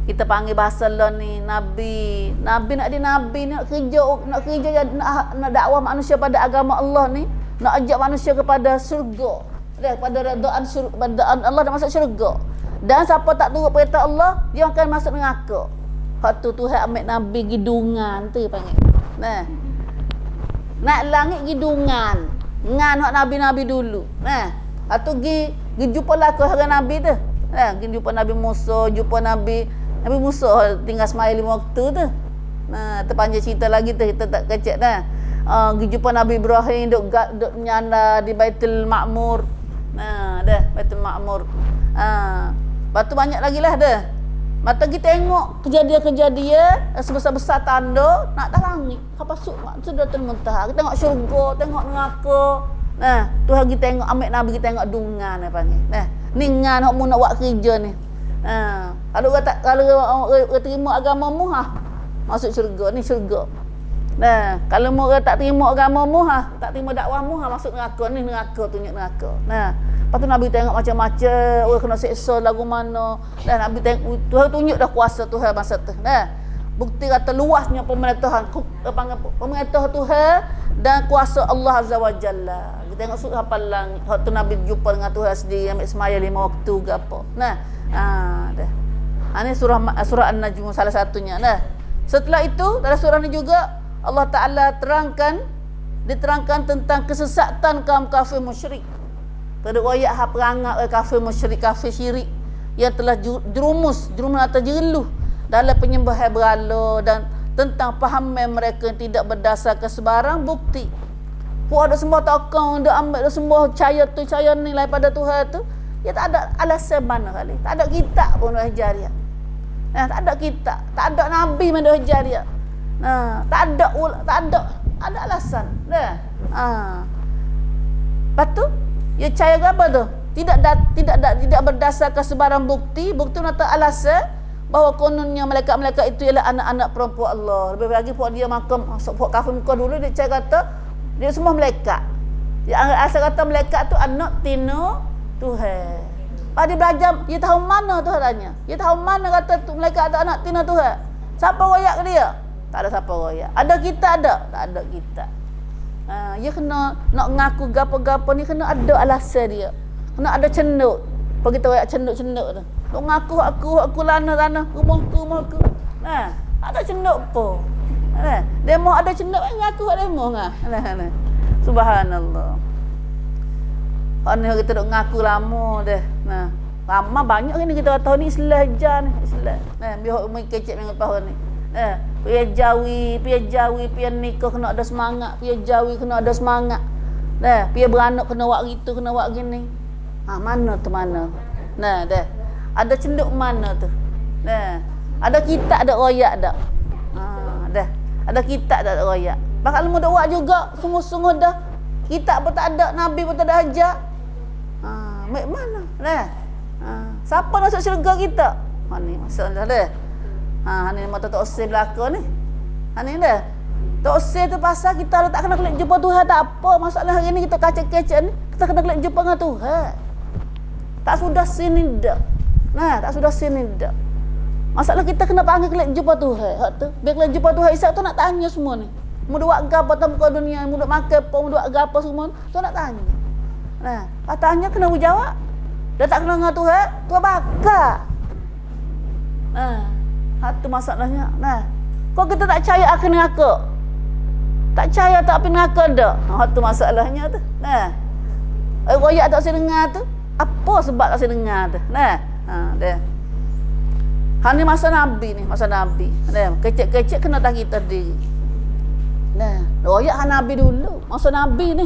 Kita panggil bahasa lah ni Nabi nak kerja nak dakwah manusia pada agama Allah ni, nak ajak manusia kepada syurga, kepada redaan Allah dan masuk syurga. Dan siapa tak turut perintah Allah, dia akan masuk neraka. Hak tu Tuhan ambil Nabi gidungan tu panggil. Naik langit gidungan. Ngan hak nabi-nabi dulu. Nah, atau gi jumpa lah ke hari nabi tu. Gi jumpa Nabi Musa, jumpa Nabi Musa tinggal semaya 5 waktu tu. Nah, terpanjang cerita lagi tu, kita tak kecek dah. Gi jumpa Nabi Ibrahim duk nyanda di Baitul Ma'mur. Nah, dah Baitul Ma'mur. Lepas tu banyak lagi lah dah. Mata kita tengok kejadian-kejadian sebesar-besar tanda nak tak langit. Kapal Sidratul Muntaha. Kita tengok syurga, tengok neraka. Nah, Tuhan kita tengok, ambil Nabi kita tengok dungan apa panggil. Nah, ni ngan hok mu nak buat kerja ni. Kalau orang terima agamamu masuk syurga, ni syurga. Nah, kalau mu tak terima agamamu tak terima dakwahmu masuk neraka, ni neraka, tunjuk neraka. Nah, lepas tu Nabi tengok macam-macam, orang kena seksa lagu mana. Dan Nabi tengok Tuhan tunjuk dah kuasa Tuhan masa tu. Nah, bukti kata luasnya pemerintahan pemerintah Tuhan dan kuasa Allah Azza wa Jalla. Kita tengok surah Palang, waktu Nabi jumpa dengan Tuhan sendiri ambil semaya 5 waktu ke apa. Nah, dah. Ini surah An-Najm salah satunya. Nah, setelah itu dalam surah ini juga Allah Taala diterangkan tentang kesesatan kaum kafir musyrik. Pada ayat hak perangai kafir musyrik, kafir syirik yang telah jerumus atau jeruh dalam penyembahan berhala dan tentang pahaman mereka yang tidak berdasarkan sebarang bukti. Puak ada sembah tokong, dia ambil dia sembah cahaya ni daripada Tuhan tu, dia tak ada alasan mana kali. Tak ada kitab pun dah hijariah. Tak ada kitab, tak ada nabi pun dah hijariah. Tak ada alasan. Lepas tu ya percaya ke apa tu? Tidak berdasarkan sebarang bukti nak alasan bahawa kononnya malaikat-malaikat itu ialah anak-anak perempuan Allah. Lebih lagi puak dia makam puak kafir Mekah dulu dia percaya kata dia semua malaikat. Dia asal kata malaikat tu anak tino Tuhan. Pada dia belajar, dia tahu mana Tuhan tanya. Dia tahu mana kata tu malaikat tu anak tino Tuhan. Siapa royak ke dia? Tak ada siapa royak. Ada kita ada? Tak ada kita. Dia kena nak ngaku gapo-gapo ni kena ada alasan dia. Kena ada cenduk. Apa kita royak cenduk-cenduk tu. Nak ngaku aku lana rumahku. Ada cenduk apa? Demo ada cenduk ngaku demo Subhanallah. Hanya kita duk ngaku lama dah. Lama banyak ni kita tahu ni Islam aja ni Islam. Biar umur kecil minggu tahun ni. Piye jawi, piye nikah kena ada semangat, piye jawi kena ada semangat. Piye beranak kena buat gitu, kena buat gini. Mana tu mana? Dah. Ada cenduk mana tu? Ada kitab ada royak dak? Dah. Ada kitab tak ada royak. Bakal mu dak buat juga sungguh-sungguh dah. Kitab pun tak ada, nabi pun tak ada ajar. Mana? Siapa masuk syurga kita? Ni masalah dah. Ni mata tak usir belaka ni. Ni dah. Tak usir tu pasal kita tak kena kelak jumpa Tuhan tak apa. Masalah hari ni kita kacak-kacak ni, kita kena kelak jumpa dengan Tuhan. Tak sudah sini dak. Tak sudah sini dak. Masalah kita kena panggil kelak jumpa Tuhan. Hak tu. Biar kelak jumpa Tuhan Isa tu nak tanya semua ni. Mu buat gapo dalam muka dunia, mu makan apa, mu buat gapo semua, tu nak tanya. Pas tanya kena jawab. Dia tak kena dengan Tuhan, Tuhan bakar. Itu masalahnya. Kau kita tak percaya akan neraka. Tak percaya tak api neraka dah. Itu masalahnya tu. Royak tak saya dengar tu. Apa sebab tak saya dengar tu? Dah. Ni masa Nabi ni, masa Nabi. Kecil-kecil kena tak kita diri. Royak Nabi dulu, masa Nabi ni.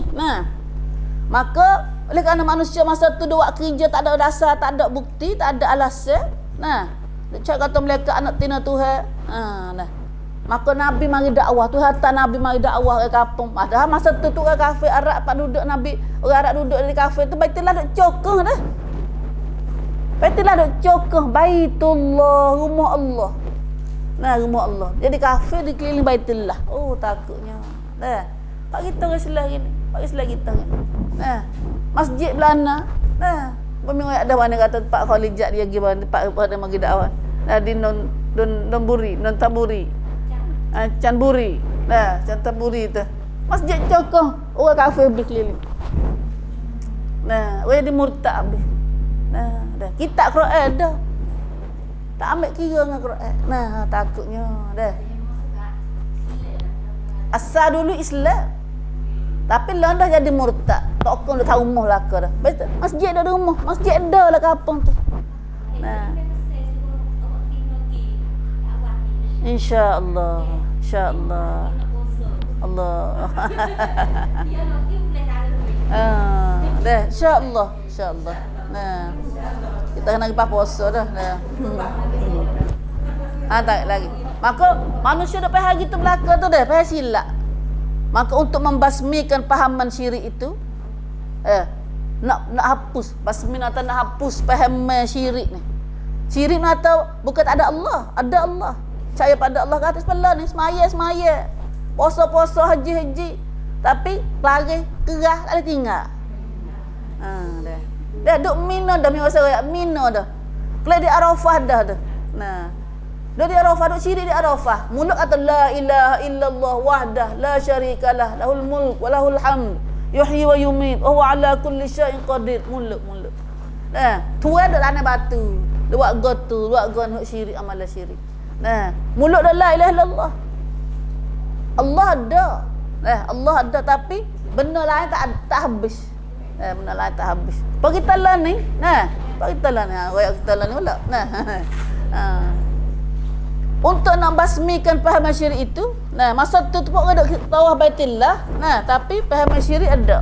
Maka oleh kerana manusia masa tu dia buat kerja tak ada dasar, tak ada bukti, tak ada alasan. Dia cakap kata mereka anak tina Tuhan. Maka Nabi mari dakwah. Tuhan hantar Nabi mari dakwah ke kampung. Padahal masa tu orang kafir Arab pak duduk Nabi, orang Arab duduk di kafir tu Baitullah duk cokong dah. Baitullah duk cokong Baitullah, rumah Allah. Rumah Allah. Jadi kafir dikeliling Baitullah. Oh takutnya. Pak kita orang Islam gini. Pak Islam kita ni. Masjid Belana. Pemimpin ada mana kata Pak Khalijat dia pergi mana Pak pada magi dakwah. Di non buri, non taburi. Canburi. Cantaburi tu. Masjid Cokoh, orang kafir berkeliling. Orang di murtad habis. Dah. Kitab Quran dah. Tak ambil kira dengan Quran. Takutnya dah. Asal dulu Islam. Tapi lah dah jadi murtad. Tokong dah tahu rumah lah ke dah. Betul. Masjid dah ada rumah. Masjid dah lah kampung tu. Nah. InsyaAllah. InsyaAllah. Allah. Dah, insyaAllah. InsyaAllah. Nah. Kita kena pergi puasa dah. Nah. Tak lagi. Maka manusia dah faham gitu belaka tu dah, faham silap. Maka untuk membasmikan pahaman syirik itu nak hapus, basmi atau nak hapus pahaman syirik ni. Syirik atau bukan tak ada Allah, ada Allah. Percaya pada Allah kata sebelah ni semaya. Puasa-puasa, haji-haji. Tapi lari kerah tak ada tinggal. Dah. Dah duk mina dah masa raya mina dah. Kelai di Arafah dah dah. Nah. Dah di Arafah duk syirik di Arafah. Mulut kata la ilaha illallah wahdah la syarikalah lahul mulk wa lahul hamd yuhyi wa yumiit wa huwa ala kulli syai'in qadir. Mulut. Nah, tuan dak tanah batu. Buat gotu, buat gon syirik amalan syirik. Nah, mulut dah la ilaha illallah. Allah ada. Allah ada tapi benda lain tak habis. Benda lain tak habis. Bagi talan ni, bagi talan ni, royak talan ni pula. Untuk nak basmikan pahaman syirik itu, masa tu pun ada bawah Baitillah, tapi pahaman syirik ada.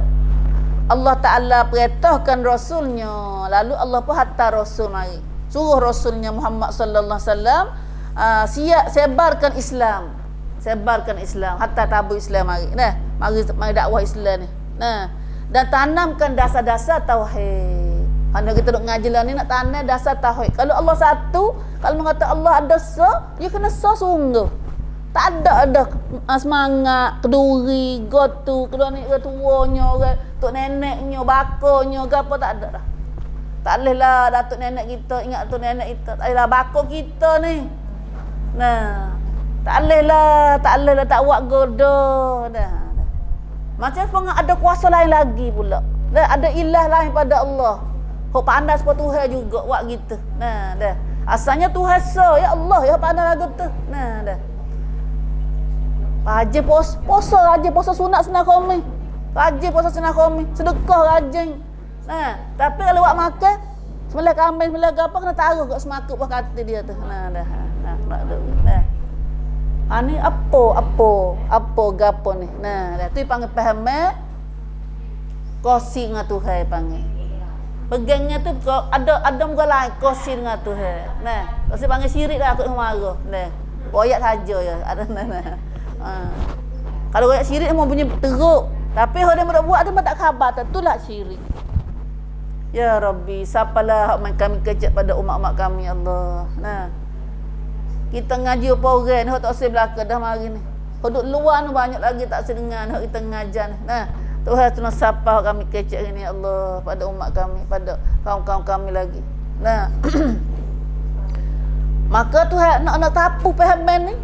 Allah Taala perintahkan rasulnya, lalu Allah pun hantar rasul mari. Suruh rasulnya Muhammad sallallahu alaihi wasallam sebarkan Islam. Sebarkan Islam hatta tabu Islam mari. Mari dakwah Islam ni. Dan tanamkan dasar-dasar tauhid. Hanya kita duk ngaji lah ni nak tanam dasar tauhid. Kalau Allah satu, kalau mengata Allah ada dia kena sungguh. Tak ada semangat, keduri, gotu, kedua ni tuanya, tok neneknya, bakonya, gapo tak ada dah. Tak boleh lah datuk nenek kita ingat tok nenek kita. Tak boleh lah bako kita ni. Tak boleh lah tak buat godoh dah. Macam pun ada kuasa lain lagi pula. Ada ilah lain pada Allah. Hok pandai sebab Tuhan juga buat gitu. Dah. Asalnya Tuhan ya Allah ya pandai lagu tu. Dah. Rajin puasa sunat sunat kami. Rajin puasa sunat kami. Sedekah rajin. Tapi kalau buat makan sembelih kambing, sembelih apa kena taruh kat semakuk buah kata dia tu. Dah. Ni apa gapo ni. Dah tu panggil faham kosi dengan Tuhan panggil. Pegangnya tu ada muka lain kosi dengan Tuhan. Kosi panggil syirik lah aku marah. Royak saja ya. Ada Kalau royak syirik mau bunyi teruk. Tapi orang yang buat dia tak khabar itulah syirik. Ya Rabbi, siapalah hak kami kejap pada umat-umat kami Allah. Kita ngaji apa orang ni hak tak usah belaka dah mari ni. Hak duk luar ni banyak lagi tak sedengar hak kita ngajar ni. Tuhan tuna siapa kami kecek ni Allah pada umat kami, pada kaum-kaum kami lagi. Maka Tuhan nak tapu pahaman ni.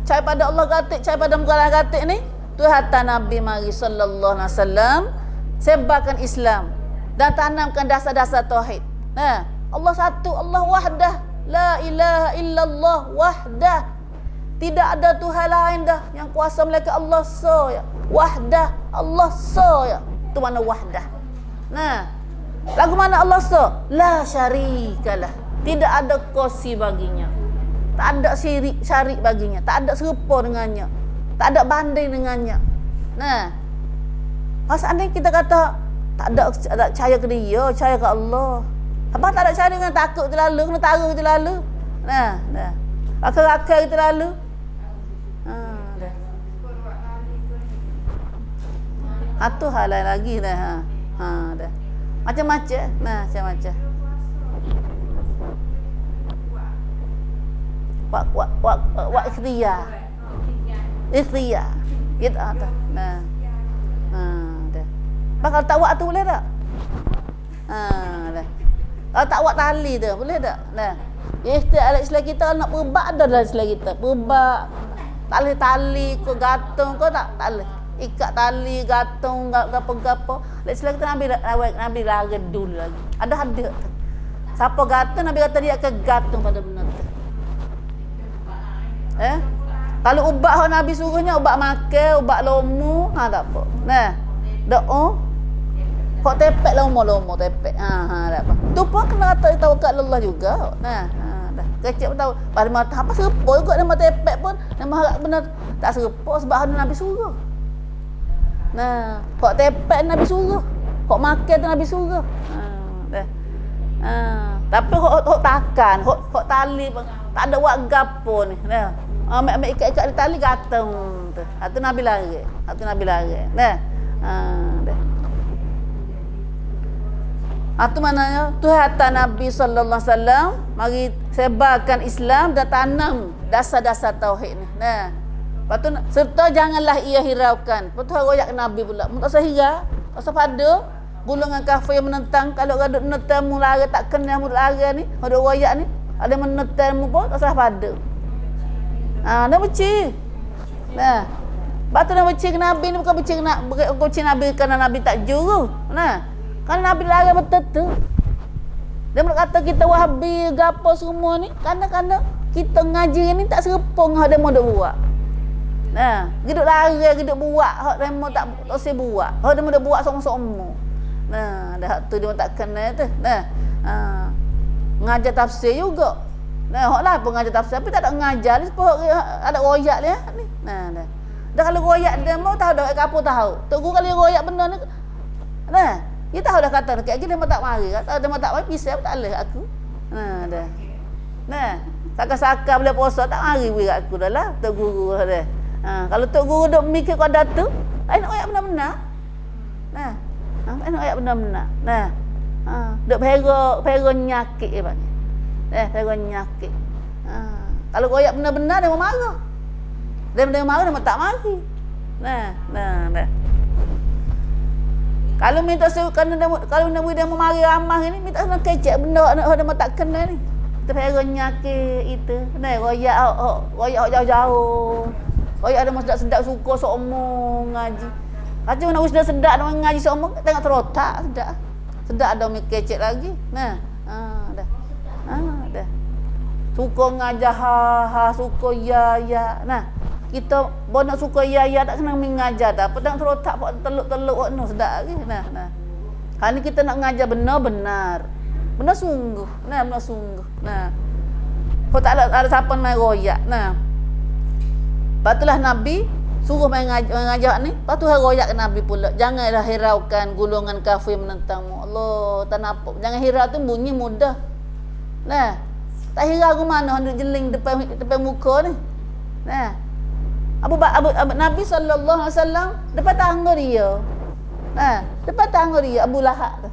Cai pada Allah katik, cai pada muka katik ni. Tuhan hantar Nabi mari sallallahu alaihi wasallam sebarkan Islam dan tanamkan dasar-dasar tauhid. Allah satu, Allah wahdah, la ilaha illallah wahdah. Tidak ada Tuhan lain dah yang kuasa melainkan Allah ya. Wahdah, Allah ya. Itu mana wahdah. Lagu mana Allah la syarikalah. Tidak ada kosi baginya. Tak ada syarik baginya. Tak ada serupa dengannya. Tak ada banding dengannya. Seandainya kita kata tak ada percaya ke dia, percaya ke Allah. Apa tak ada percaya dengan takut terlalu, kena taruh terlalu. Dah. Akal-akal terlalu. Dah. Itu hal lain lagi dah. Dah. Macam-macam. Macam-macam. Wa ikhtiyar. Ikhtiyar. Gitu atas. Dah. Bakal tak buat tu boleh tak? Dah. Kalau tak buat tali tu boleh tak? Ikhtiar Islam kita nak berbak ada dalam Islam kita. Berbak. Tak boleh tali kau gantung kau tak boleh. Ikat tali gantung gapo-gapo. Islam kita Nabi lagi dulu lagi. Ada hadis. Siapa gantung Nabi kata dia akan gantung pada benda tu. Kalau ubat Nabi suruhnya ubat makan, ubat lomu, tak apa. Doa hok tepek lomo tepek. Dak apa. Tu pun kena kata tawakal Allah juga. Dah kecek tahu. Pada mata apa serupa juga nama tepek pun nama harap benar tak serupa sebab Nabi suruh. Hok tepek Nabi suruh. Hok makan tu Nabi suruh. Dah. Tapi hok takan, hok tali tak ada buat gapo ni. Dah. Ambil ikat-ikat di tali gatang tu. Hatu Nabi lari. Dah. Dah. Itu maknanya Tuhan hantar Nabi sallallahu alaihi wasallam mari sebarkan Islam dan tanam dasar-dasar tauhid ni. Lepas tu serta janganlah ia hiraukan. Lepas tu royak Nabi pula. Tak usah hirau, tak usah pada golongan kafir yang menentang. Kalau ada menentang mu lara tak kenal mu lara ni, ada royak ni, ada menentang mu pun tak usah pada. Dah benci. Lepas tu dah benci ke Nabi ni bukan benci Nabi kerana Nabi tak juru. Kan Nabi larang betul tu. Dia kata kita Wahabi gapo semua ni kerana kita ngaji ni tak serupa dengan hak demo duk buat. Giduk larang giduk buat hak demo tak usah buat. Hak demo duk buat somo-somo. Dah hak tu dia tak kenal tu. Ngajar tafsir juga. Hoklah apa ngajar tafsir tapi tak ada ngajar ni sebab ada royak dia ni. Dah kalau royak demo tahu dah apa tahu. Tok guru kali royak benda ni. Dia tahu dah kata dekat dia tak mari. Kata dia tak mari pisau tak leh aku. Dah. Saka-saka bila puasa tak mari bagi aku dah lah tok guru dah. Kalau tok guru duk mikir qada tu, ai nak ayat benar-benar. Ai nak ayat benar-benar. Duk pera nyakit dia panggil. Pera nyakit. Kalau ayat benar-benar dia mau marah. Dia marah dia tak mari. Dah. Kalau minta kalau dia mau mari ramah ni minta nak kecek benda nak dia tak kenal ni. Terpera nyakit itu. Royak jauh-jauh. Royak ada sedap-sedap suka seomong ngaji. Kata nak sedap nak ngaji seomong tengok terotak sedap. Sedap ada mi kecek lagi. Dah. Dah. Suka ngajar suka ya. Kita nak suka ya tak kena mengajar dah. Pedang terotak pak teluk-teluk no sedap lagi. Hal ni kita nak ngajar benar-benar. Benar sungguh. Benar sungguh. Kau tak ada siapa main royak. Patulah Nabi suruh main ngajar ni. Patu royak Nabi pula. Janganlah hiraukan golongan kafir menentangmu. Allah, tak nampak. Jangan hirau tu bunyi mudah. Tak hirau ke mana hendak jeling depan muka ni. Abu Nabi sallallahu alaihi wasallam depan tangga dia. Depan tangga dia Abu Lahab tu.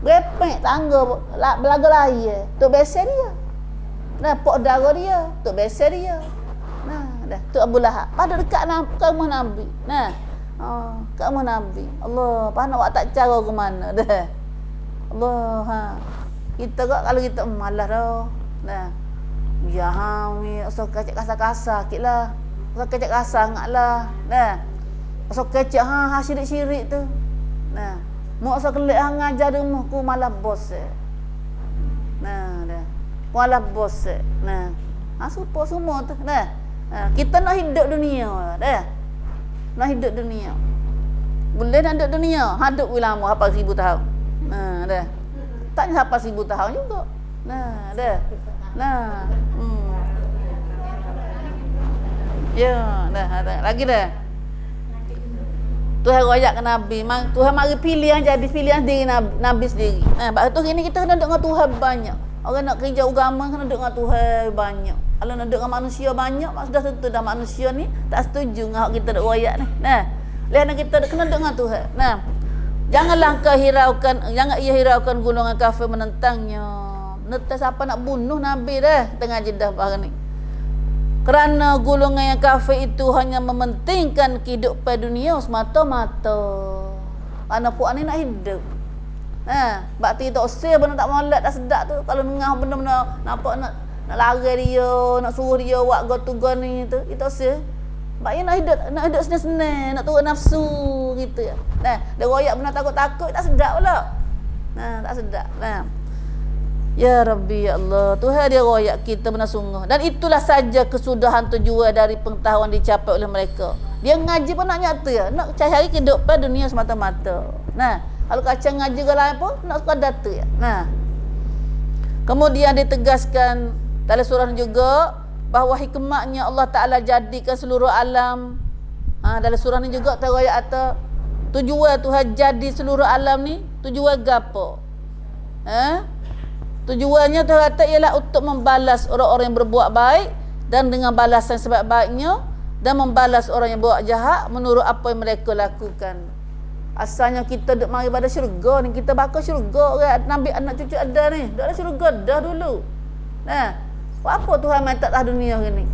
Berepek tangga belaga layar. Tok beser dia. Pok darah dia, tok beser dia. Dah tu Abu Lahab. Pada dekat rumah Nabi. Kat rumah Nabi. Allah, apa nak buat tak cara ke mana dah. Allah, Kita kalau kita malas dah. Ya ni asal kecek kasar-kasar sikitlah. Asal kecek kasar sangatlah. Asal kecek syirik-syirik tu. Mu asal kelik ngajar rumah ku malah bos. Dah. Malah bos. Supo semua tu. Kita nak hidup dunia dah. Nak hidup dunia. Boleh nak hidup dunia. Hidup lama apa 1000 tahun. Dah. Tak sampai 1000 tahun juga. Dah. Ya, dah. Lagi dah. Tuhan royak ke Nabi. Tuhan mari pilih yang jadi pilihan diri Nabi sendiri. Sebab tu ini kita kena duduk dengan Tuhan banyak. Orang nak kerja agama kena duduk dengan Tuhan banyak. Kalau nak duduk dengan manusia banyak, sudah tentu dah manusia ni tak setuju dengan hak kita duk royak ni. Lihat kita kena duduk dengan Tuhan. Janganlah jangan ia hiraukan golongan kafir menentangnya. Menentang siapa nak bunuh Nabi dah tengah jedah hari ni. Kerana golongan yang kafir itu hanya mementingkan kehidupan dunia semata-mata. Mana puak ni nak hidup. Bakti tak usir benda tak molek tak sedap tu. Kalau ngah benda-benda nampak nak lari dia, nak suruh dia buat go ni tu, itu usir. Bakti nak hidup senang-senang, nak turun nafsu gitu ya. Dia royak benda takut-takut tak sedap pula. Tak sedap. Ya Rabbi, ya Allah, Tuhan dia royak kita benar sungguh. Dan itulah saja kesudahan tujuan dari pengetahuan dicapai oleh mereka. dia ngaji pun nak nyata ya. Nak cari kehidupan dunia semata-mata. Nah, kalau kacang ngaji ke lain pun nak suka data ya. Nah. Kemudian ditegaskan dalam surah juga bahawa hikmatnya Allah Taala jadikan seluruh alam. Dalam surah ni juga terayat atas tujuan Tuhan jadi seluruh alam ni tujuan gapo? Tujuannya Tuhan kata ialah untuk membalas orang-orang yang berbuat baik dan dengan balasan sebaik-baiknya dan membalas orang yang buat jahat menurut apa yang mereka lakukan. Asalnya kita duk mari pada syurga ni, kita bakal syurga orang Nabi anak cucu ada ni, dak ada syurga dah dulu. Nah, apa Tuhan mai tak tahu dunia hari ni?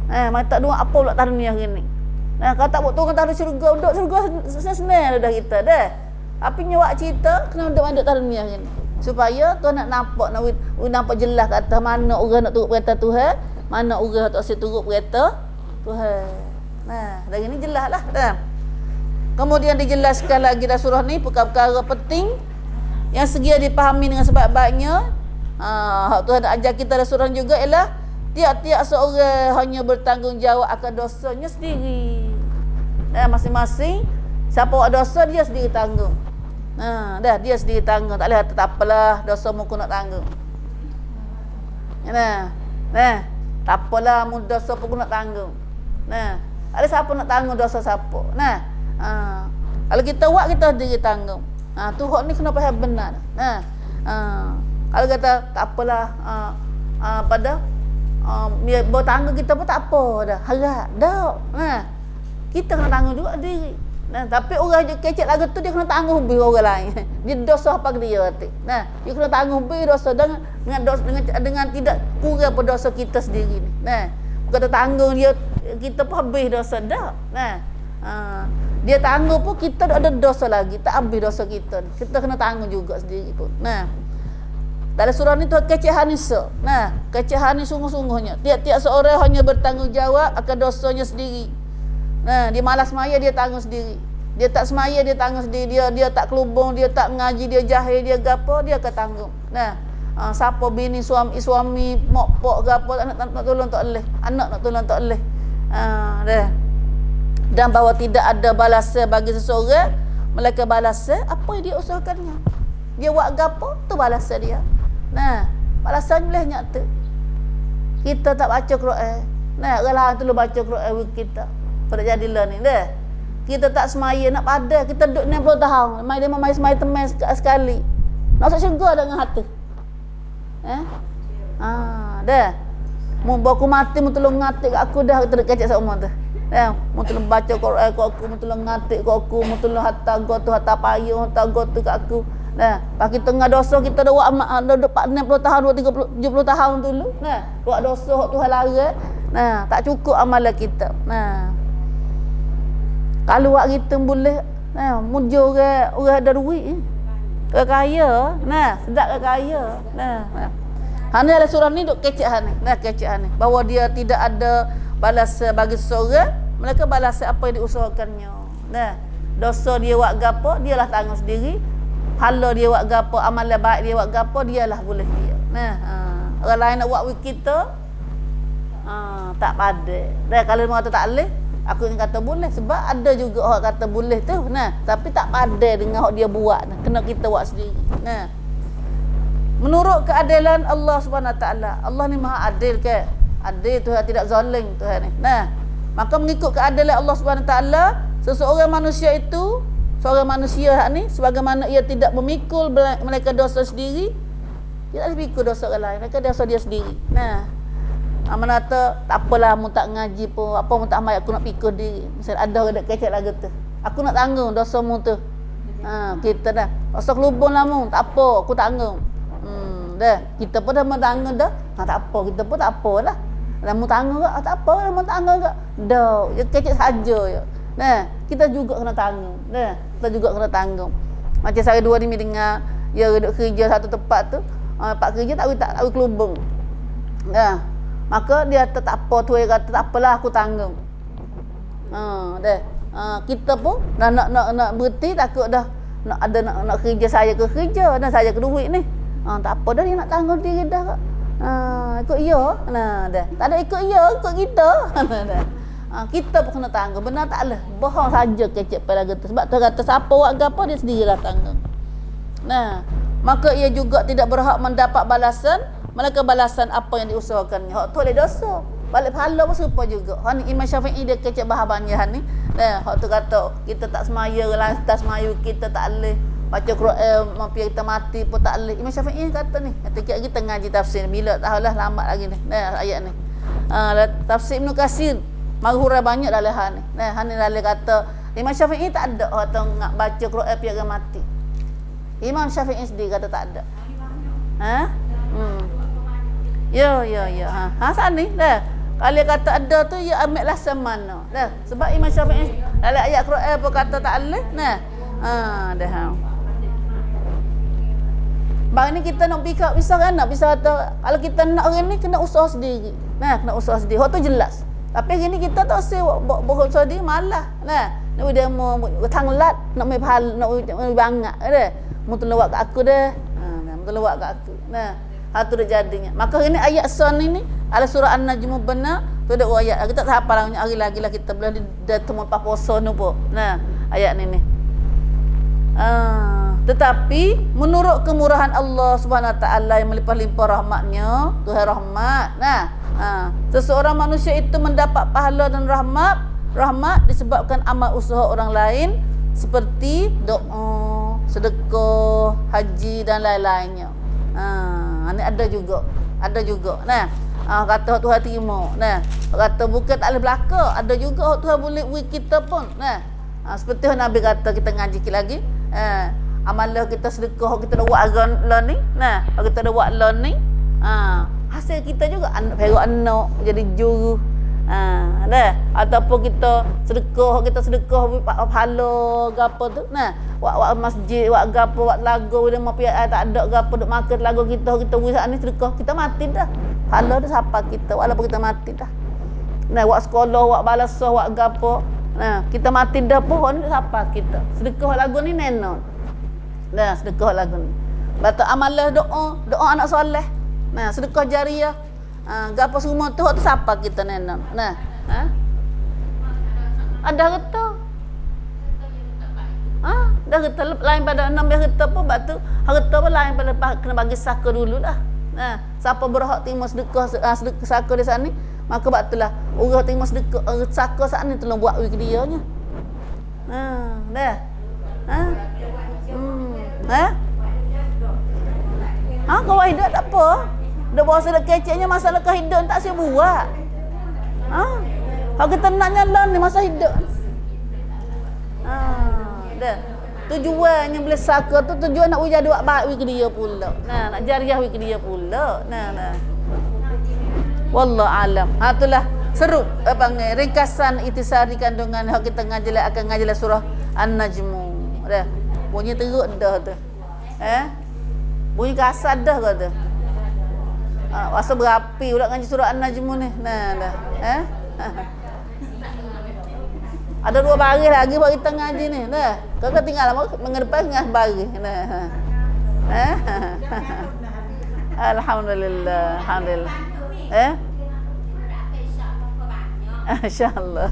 Mai tak dua apa pula tahu dunia hari ni? Nah, kalau tak buat turun tahu syurga, duk syurga senang dah kita dah. Tapi nyawa cerita kena duk tahu dunia hari ni. Supaya Tuhan nak nampak jelas kata mana orang nak turut perintah Tuhan, mana orang tak asyik turut perintah Tuhan. Nah, dari ni jelas lah. Kemudian dijelaskan lagi dalam surah ni perkara-perkara penting yang sedia dipahami dengan sebaik-baiknya. Tuhan nak ajar kita dalam surah juga ialah tiap-tiap seorang hanya bertanggungjawab akan dosanya sendiri. Nah, masing-masing siapa buat dosa dia sendiri tanggung. Dia sendiri tanggung. Tak boleh kata tak apalah dosa mu nak tanggung. Tak apalah mu dosa pun nak tanggung. Ada siapa nak tanggung dosa siapa. Kalau kita buat kita sendiri tanggung. Tuhan ni kena faham benar. Kalau kata tak apalah pada dia bertanggung kita pun tak apa dah. Harap dah. Kita kena tanggung juga diri. Tapi orang je kecek lagu tu dia kena tanggung lebih orang lain. Dia dosa apa ke dia kata. Dia kena tanggung lebih dosa dengan tidak kurang pada dosa kita sendiri ni. Bukan tanggung dia kita pun habis dosa dah. Dia tanggung pun kita ada dosa lagi, tak habis dosa kita ni. Kita kena tanggung juga sendiri pun. Dalam surah ni tu kecehan ni kecehan ni sungguh-sungguhnya. Tiap-tiap seorang hanya bertanggungjawab akan dosanya sendiri. Dia malas semaya dia tanggung sendiri. Dia tak semaya dia tanggung sendiri. Dia tak kelubung, dia tak mengaji, dia jahil, dia gapo, dia akan tanggung. Siapa bini suami mokpok gapo anak nak tolong tak boleh. Anak nak tolong tak boleh. Dan bahawa tidak ada balasan bagi seseorang melainkan balasan apa yang dia usahakannya. Dia buat gapo tu balasan dia. Balasan boleh nyata. Kita tak baca Quran. Orang lain tu baca Quran kita. Pada jadilah ni dah. Kita tak semaya nak padah, kita duduk 60 tahun. Mai dia mai semaya teman sekali. Nak masuk syurga dengan hati. Dah. Mu bawa aku mati mu tolong ngatik kat aku dah kita kecek sama tu. Mu tolong baca Quran kat aku, mu tolong ngatik kat aku, mu tolong hatta go tu hatta payung, hatta go tu kat aku. Pak kita tengah dosa kita dah buat dah 60 tahun, 30 70 tahun dulu. Buat dosa hak Tuhan larang. Tak cukup amalan kita. Kalau buat kita boleh mujur orang ada duit. Orang kaya. Sedap orang kaya. Hanya dalam surah ni duk kecek ni. Kecek ni. Bahawa dia tidak ada balasan bagi seseorang, mereka balasan apa yang diusahakannya. Dosa dia buat gapo, dialah tanggung sendiri. Pahala dia buat gapo, amalan baik dia buat gapo, dialah boleh dia. Orang lain nak buat with kita tak pada. Kalau orang kata tak boleh, aku yang kata boleh sebab ada juga orang kata boleh tu. Tapi tak pada dengan hak dia buat. Kena kita buat sendiri. Menurut keadilan Allah Subhanahu Wa Taala, Allah ni Maha adil ke? Adil Tuhan, tidak zalim Tuhan ni. Maka mengikut keadilan Allah Subhanahu Wa Taala, seseorang manusia itu, seorang manusia ni sebagaimana ia tidak memikul mereka dosa sendiri, dia tak memikul dosa orang lain, mereka dosa dia sendiri. Mana tak apalah mu tak ngaji pun, apa mu tak amal aku nak pikul diri. Misal ada orang nak kecek lagu tu. Aku nak tanggung dosa mu tu. Kita dah. Dosa kelubung lah mu, tak apa, aku tanggung. Dah. Kita pun dah tanggung dah. Tak apa, kita pun tak apalah. Dah mu tanggung ke? Tak apa, dah mu tanggung ke? Dah, dia kecek saja je. Kita juga kena tanggung. Kita juga kena tanggung. Macam saya dua ni dengar dia duduk kerja satu tempat tu, pak kerja tak kelubung. Maka dia tak apa tu, dia kata tak apalah aku tanggung. Kita pun nak berhenti takut dah nak kerja saya ke kerja dan saya ke duit ni. Tak apa dah dia nak tanggung diri dah. Ikut ia. Dah. Tak ada ikut ia, ikut kita. Kita pun kena tanggung. Benar tak lah. Bohong saja kecek pada kata. Sebab tu kata siapa buat apa dia sendirilah tanggung. Nah, maka ia juga tidak berhak mendapat balasan melainkan balasan apa yang diusahakannya. Hak tu oleh dosa. Balik pahala pun serupa juga. Hak ni Imam Syafi'i dia kecek bahabannya ni. Nah, hak tu kata kita tak semaya lantas semaya kita tak boleh baca Quran mampu kita mati pun tak boleh. Imam Syafi'i kata ni. Kita ngaji tafsir bila tahulah lambat lagi ni. Nah, ayat ni. Tafsir Ibn Katsir marhurai banyak dalam hal ni. Nah, han ni dalam kata Imam Syafi'i tak ada orang nak baca Quran piaga mati. Imam Syafi'i sendiri kata tak ada. Ya. Saat ni dah. Kalau kata ada tu ya ambil lah semana. Dah. Sebab Imam Syafi'i dalam ayat Quran pun kata tak boleh. Nah. Dah. Bang ni kita nak bisa kan nak bisa kata kalau kita nak orang ni kena usaha sendiri. Nah, kena usaha sendiri. Hak tu jelas. Tapi hari ni kita tak usah buat sendiri malah. Nah, nak dia mau tanglat nak mai pahal nak bangak dah. Mungkin lawak kat aku dah. Mungkin lawak kat aku. Nah, hal tu dah jadinya. Maka ini ayat son ini ala surah An-Najm benar. Tu ada ayat. Kita tak hafal hari lagi lah kita boleh dah temu pas puasa ni pun. Nah, ayat ni ni. Tetapi menurut kemurahan Allah Subhanahu Wa Taala yang melimpah-limpah rahmatnya, Tuhan rahmat. Nah, seseorang manusia itu mendapat pahala dan rahmat disebabkan amal usaha orang lain seperti doa, sedekah, haji dan lain-lainnya. Ini ada juga. Nah, kata Tuhan terima. Nah, kata bukan tak boleh belaka, ada juga Tuhan boleh beri kita pun. Nah, seperti Nabi kata kita ngaji sikit lagi. Amalah kita sedekah, kita dah buat learning. Nah, kalau kita dah buat learning, hasil kita juga anak perak anak jadi juru. Dah. Ataupun kita sedekah pahala gapo tu. Nah, buat masjid, buat gapo, buat lagu dia mau piat tak ada gapo duk makan lagu kita beri saat ni sedekah. Kita mati dah. Pahala tu siapa kita walaupun kita mati dah. Nah, buat sekolah, buat balasah, buat gapo. Nah, kita mati dah pun ni siapa kita. Sedekah lagu ni nenon. Nah, sedekah lagu ni. Batu amalah doa anak soleh. Nah, sedekah jariah. Gapo semua tu siapa kita nenon. Nah, ada kata. Dah kata lain pada 6 harta pun batu. Harta pun lain pada kena bagi saka dulu dah. Nah, siapa berhak terima sedekah saka di sana, maka batulah orang terima sedekah saka saat ni tolong buat wik dia nya. Dah. Kau hidup tak apa. Dah bawa sedekah keceknya masalah kehidupan tak saya buat. Kalau kita nak nyala ni masa hidup. Dah. Tujuannya boleh saka tu tujuan nak jadi buat baik ke dia pula. Nah, nak jariah ke dia pula. Nah. Wallahu alam. Itulah seru panggil ringkasan itisari kandungan hak kita akan ngaji surah An-Najm. Dah. Bunyi teruk dah tu. Bunyi kasar dah ke tu. Masa berapi pula ngaji surah An-Najm ni. Nah, dah. Ada 2 baris lagi buat kita ngaji ni. Dah. Kau tinggal mengedepan dengan baris. Nah. Alhamdulillah. Insya-Allah.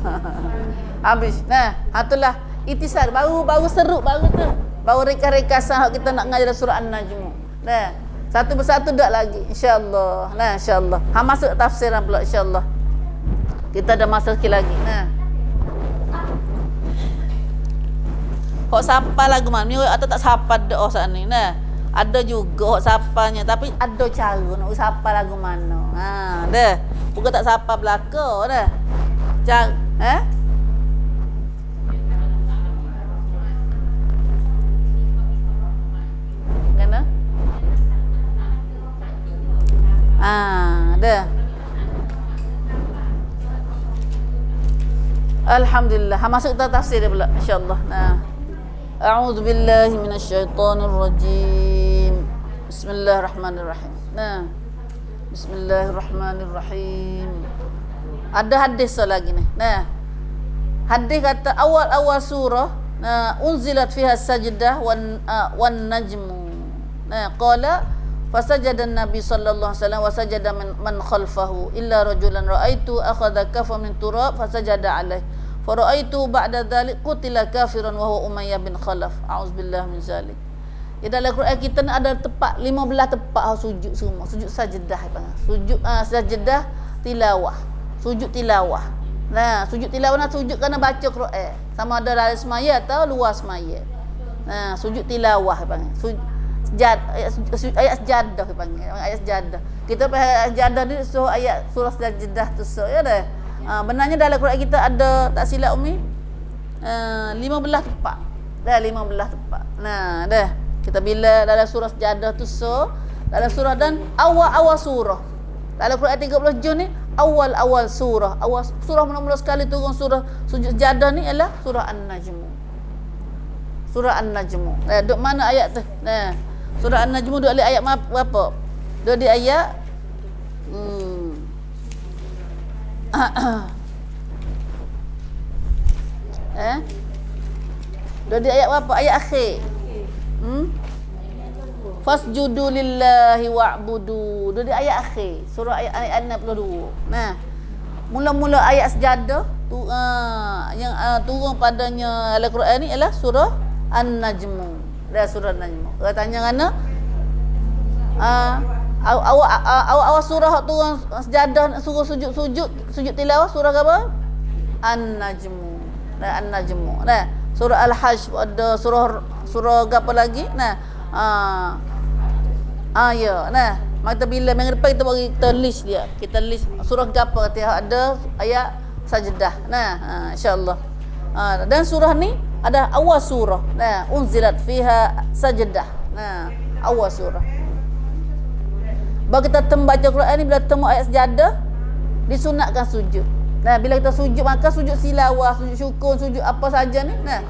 Habis. Nah, itulah itisar baru seru baru tu. Baru ringkas-ringkasan hak kita nak ngaji surah An-Najm. Nah. Satu persatu dak lagi insya-Allah. Nah, insya-Allah. Masuk tafsiran pula insya-Allah. Kita dah masuk sikit lagi. Nah. Hok sapa lagu mana? Ni atau tak sapa doa saat ni. Nah. Ada juga hok sapanya tapi ada cara nak sapa lagu mana. Dah. Bukan tak sapa belaka dah. Cara Gana? Dah. Alhamdulillah. Masuk kita tafsir dia pula insya-Allah. Nah. A'udzu billahi minasyaitonir rajim. Bismillahirrahmanirrahim. Nah. Bismillahirrahmanirrahim. Ada hadis lagi ni. Nah. Hadis kata awal-awal surah, unzilat fiha sajdah wan najmu. Nah, qala Fasajada Nabi sallallahu alaihi wasallam wa sajada man khalfahu illa rajulan ra'aitu akhadha kafa min turab fasajada alaihi. Fara'aitu ba'da dhalik qutila kafiran wa huwa Umayyah bin Khalaf. A'udzubillah min zalik. Di dalam Quran kita ni ada tempat 15 tempat sujud semua. Sujud sajdah panggil. Sujud sajdah tilawah. Sujud tilawah. Nah, sujud tilawah nak sujud kena baca Quran. Sama ada dalam semaya atau luar semaya. Nah, sujud tilawah panggil. Ayat sejadah panggil. Ayat sejadah. Kita pakai ayat sejadah ni ayat surah sejadah tu ya dah. Benarnya dalam Quran kita ada tak silap Umi 15 tempat. Dah 15 tempat. Nah, dah. Kita bila dalam surah sejadah tu dalam surah dan awal-awal surah. Dalam Quran 30 juz ni awal-awal surah. Awal surah mula-mula sekali turun surah sujud sejadah ni ialah surah An-Najm. Surah An-Najm. Duk mana ayat tu? Nah, surah An-Najm duk di ayat berapa? Duk di ayat duk di ayat berapa? Ayat akhir. Fasjudu lillahi wa'budu. Dua di ayat akhir surah ayat 62. Nah, mula-mula ayat sejadah tu yang turun padanya Al-Quran ni ialah surah An-Najm. Dah surah An-Najm. Orang tanya mana? Awal surah turun sejadah suruh sujud tilawah surah apa? An-Najm. Dah An-Najm. Nah, surah Al-Hajj ada surah apa lagi? Nah, ya. Nah, maka bila minggu depan kita list dia. Kita list surah gapo kata ada ayat sajdah. Nah, insya-Allah. Dan surah ni ada awal surah. Nah, unzilat fiha sajdah. Nah, awal surah. Bila kita membaca Quran ni bila temu ayat sajadah disunatkan sujud. Nah, bila kita sujud maka sujud silawah, sujud syukur, sujud apa saja ni. Nah,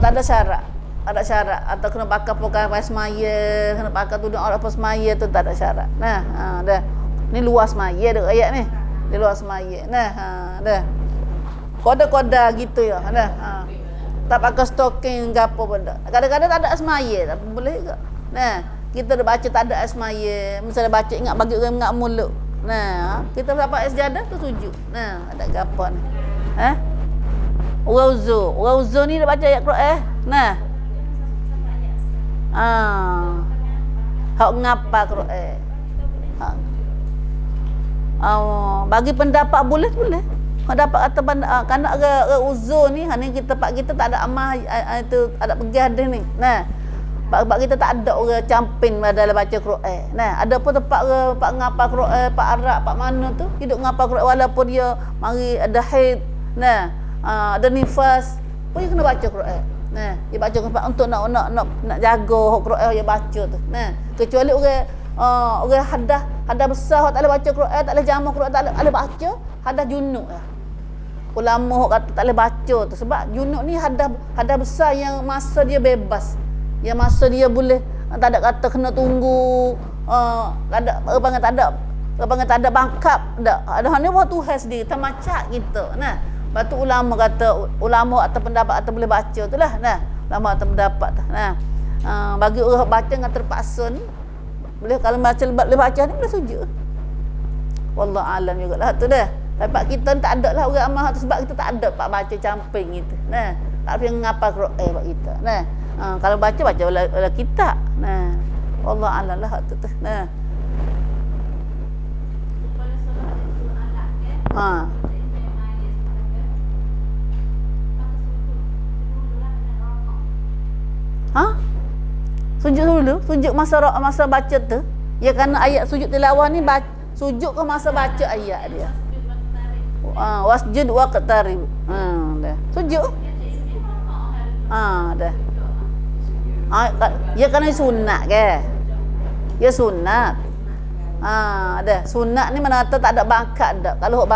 tak ada syarat. Ada syarat atau kena pakai semaya, kena pakai tudung apa semaya tu tak ada syarat. Nah, dah. Ni luas semaya dah ayat ni. Di luar semaya. Nah, dah. Koda-koda gitu ya. Dah. Tak pakai stocking ke apa pun dah. Kadang-kadang tak ada semaya, tak boleh ke. Nah, kita dah baca tak ada semaya, misalnya baca ingat bagi orang ingat mulut. Nah, kita dapat sejadah tu sujud. Nah, ada gapo ni. Orang uzur ni dah baca ayat Quran. Nah. Hak ngapa Quran. Bagi pendapat boleh. Pendapat kata kerana orang uzur ni ni kita tak ada amal itu ada pergi hadis ni. Nah. Sebab kita tak ada orang camping dalam baca Quran. Nah, ada pun tempat orang pak ngapa Quran, pak Arab, pak mana tu hidup ngapa Quran walaupun dia mari ada haid. Nah, ada nifas, pun dia kena baca Quran. Nah, dia baca Quran untuk nak jaga Quran dia baca tu. Nah, kecuali orang hadah besar tak boleh baca Quran, tak boleh jamak Quran, tak boleh baca, hadah junub lah. Ulama kata tak boleh baca tu sebab junub ni hadah besar yang masa dia bebas. Yang masa dia boleh tak ada kata kena tunggu tak ada bangkap dak. Ada hanya buat Tuhan sendiri termacak gitu. Nah, batu ulama kata ulama atau pendapat atau boleh baca tu lah. Nah, ulama atau pendapat tu. Nah, bagi orang baca dengan terpaksa ni boleh kalau baca boleh baca ni boleh sujud. Wallahu alam jugalah tu dah. Tapi kita tak ada lah orang amal tu sebab kita tak ada pak baca camping gitu. Nah, tak payah ngapa Quran buat kita. Nah, kalau baca oleh kitab. Nah, Allah alam lah tu. Nah. Sujud dulu, sujud masa baca tu. Ya kerana ayat sujud tilawah ni sujud ke masa baca ayat dia. Wasjud waqtarib. Dah. Sujud. Dah. Ya kerana sunat ke? Ya sunat. Dah. Sunat ni mana kata tak ada bangkat dah. Kalau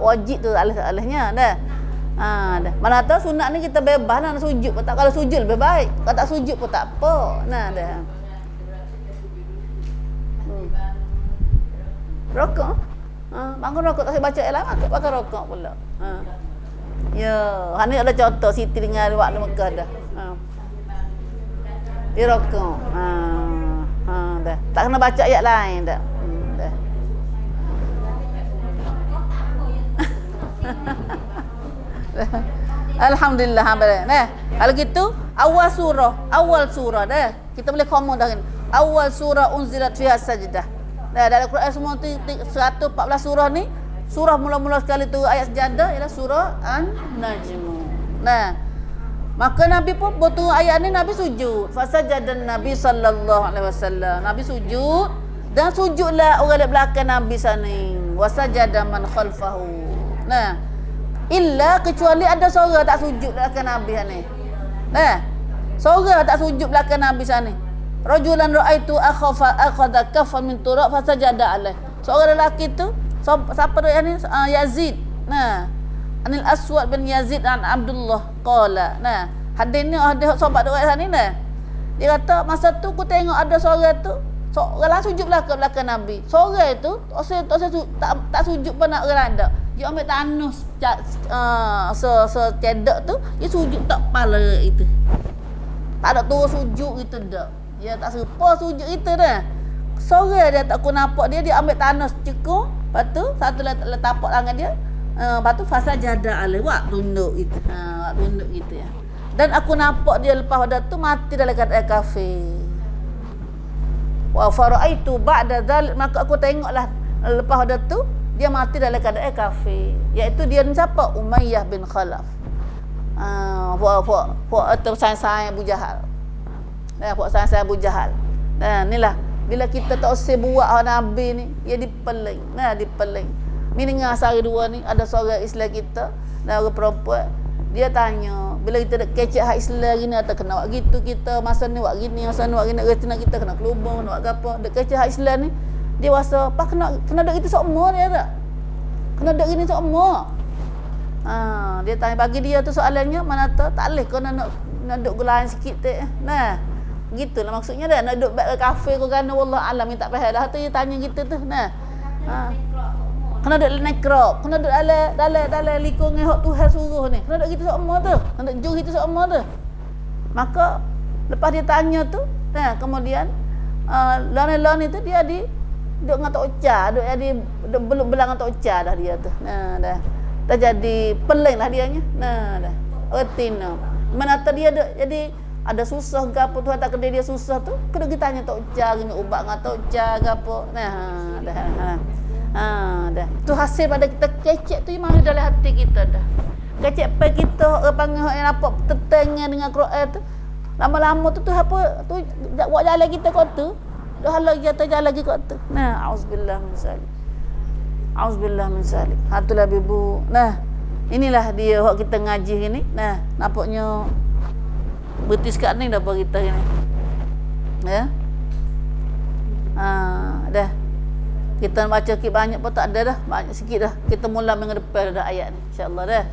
wajib tu alih-alihnya dah. Dah. Mana kata sunat ni kita bebas nak sujud pun tak. Kalau sujud lebih baik. Kalau tak sujud pun tak apa. Nah, dah. Rokok. Bangun rokok tak baca elah mak pakai rokok pula. Ya, hani ada contoh Siti dengan waktu Mekah dah. Dirokok. Dah. Tak kena baca ayat lain dah. Dah. Alhamdulillah hamdalah. Nah, kalau gitu awal surah dah. Kita boleh komen dah ni. Awal surah unzilat fiha sajdah. Nah, dalam Quran semua 114 surah ni, surah mula-mula sekali tu ayat sejadah ialah surah An-Najm. Nah, maka Nabi pun betul ayat ni Nabi sujud. Fasajadan Nabi sallallahu alaihi wasallam. Nabi sujud dan sujudlah orang di belakang Nabi sana. Wasajada man khalfahu. Nah, illa kecuali ada seorang tak sujud belakang Nabi sana. Nah, seorang tak sujud belakang Nabi sana. Rajulan ra'aitu akhadha kaffan min turab fasajada alaih. Seorang lelaki tu siapa dia ni? Yazid. Nah, Anil Aswad bin Yazid an Abdullah qala. Nah, hadis ni hadis sahabat dekat sana ni nah. Dia kata masa tu aku tengok ada seorang tu orang sujud belakang Nabi. Seorang tu tak sujud pun nak orang ada. Dia ambil tanus cedak tu, dia sujud tak kepala itu. Tak ada turun sujud itu dak. Dia tak serupa sujud itu dah. Seorang dia tak aku nampak dia ambil tanus cekung, lepas tu satu letak tapak tangan dia. Lepas tu fasajada alai wak tunduk itu. Wak tunduk itu ya. Dan aku nampak dia lepas pada tu mati dalam keadaan kafir. Wa faraitu ba'da dzalik, maka aku tengoklah lepas pada tu dia mati dalam keadaan kafir. Iaitu dia ni siapa? Umayyah bin Khalaf. Puak atau sains-sains Abu Jahal. Puak sains-sains Abu Jahal. Nah, inilah bila kita tak usah buat Nabi ni, dia dipeling. Nah, dipeling. Ni dengar sehari dua ni ada seorang Islam kita, dan orang perempuan, dia tanya, bila kita nak kecek hak Islam gini atau kena buat gitu kita, masa ni buat gini, masa ni buat gini, kita kena kelubung, nak buat apa, nak kecek hak Islam ni, dia rasa, pak kena duk gitu semua dia tak? Kena duk gini semua. Dia tanya bagi dia tu soalannya, mana tahu tak leh kau nak duk gulain sikit tu. Nah, gitulah maksudnya dah, nak duk baik kafe kau kan wallah alam ni tak faham dah tu dia tanya gitu tu. Nah. Kena duduk nekrop, kena duduk dalam likung hak Tuhan suruh ni. Kena duduk gitu semua tu. Kena duduk jauh gitu semua tu. Maka lepas dia tanya tu, nah kemudian lani tu dia duduk dengan Tok Cha, duduk belum belang dengan Tok Cha dah dia tu. Nah dah jadi peling lah dianya. Nah dah. Retina. Mana tu dia jadi ada susah ke apa Tuhan tak kena dia susah tu, kena kita tanya Tok Cha gini ubat dengan Tok Cha ke apa. Nah dah. Dah. Itu hasil pada kita kecek tu memang dalam hati kita dah. Kecek pai kita orang panggil yang nampak tertengah dengan Quran tu. Lama-lama tu apa tu buat jalan kita kau tu. Dah lagi jalan lagi kau tu. Nah, auzubillah min zalik. Auzubillah min zalik. Hatulah ibu. Nah, inilah dia hak kita ngaji ni. Nah, nampaknya betis kat ni dah bagi kita ni. Ya. Dah. Kita baca sikit banyak pun tak ada dah. Banyak sikit dah. Kita mula mengedepan dah ayat ni. InsyaAllah dah.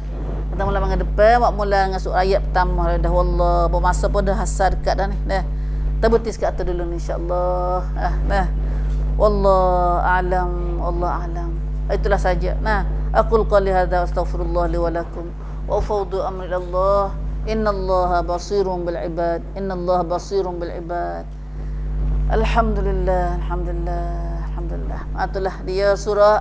Kita mula mengedepan. Buat mula dengan surah ayat pertama dah. Wallah. Bermasa pun dah hasar dekat dah ni. Dah. Kita betis kat atas dulu ni. InsyaAllah. Dah. Wallah a'lam. Allah a'lam. Itulah saja. Nah. Aqul qali hadha astaghfirullah li walakum. Wa ufawdu amri Allah. Innallaha basirun bil ibad. Innallaha basirun bil ibad. Alhamdulillah. Alhamdulillah. Alhamdulillah. Itulah dia surah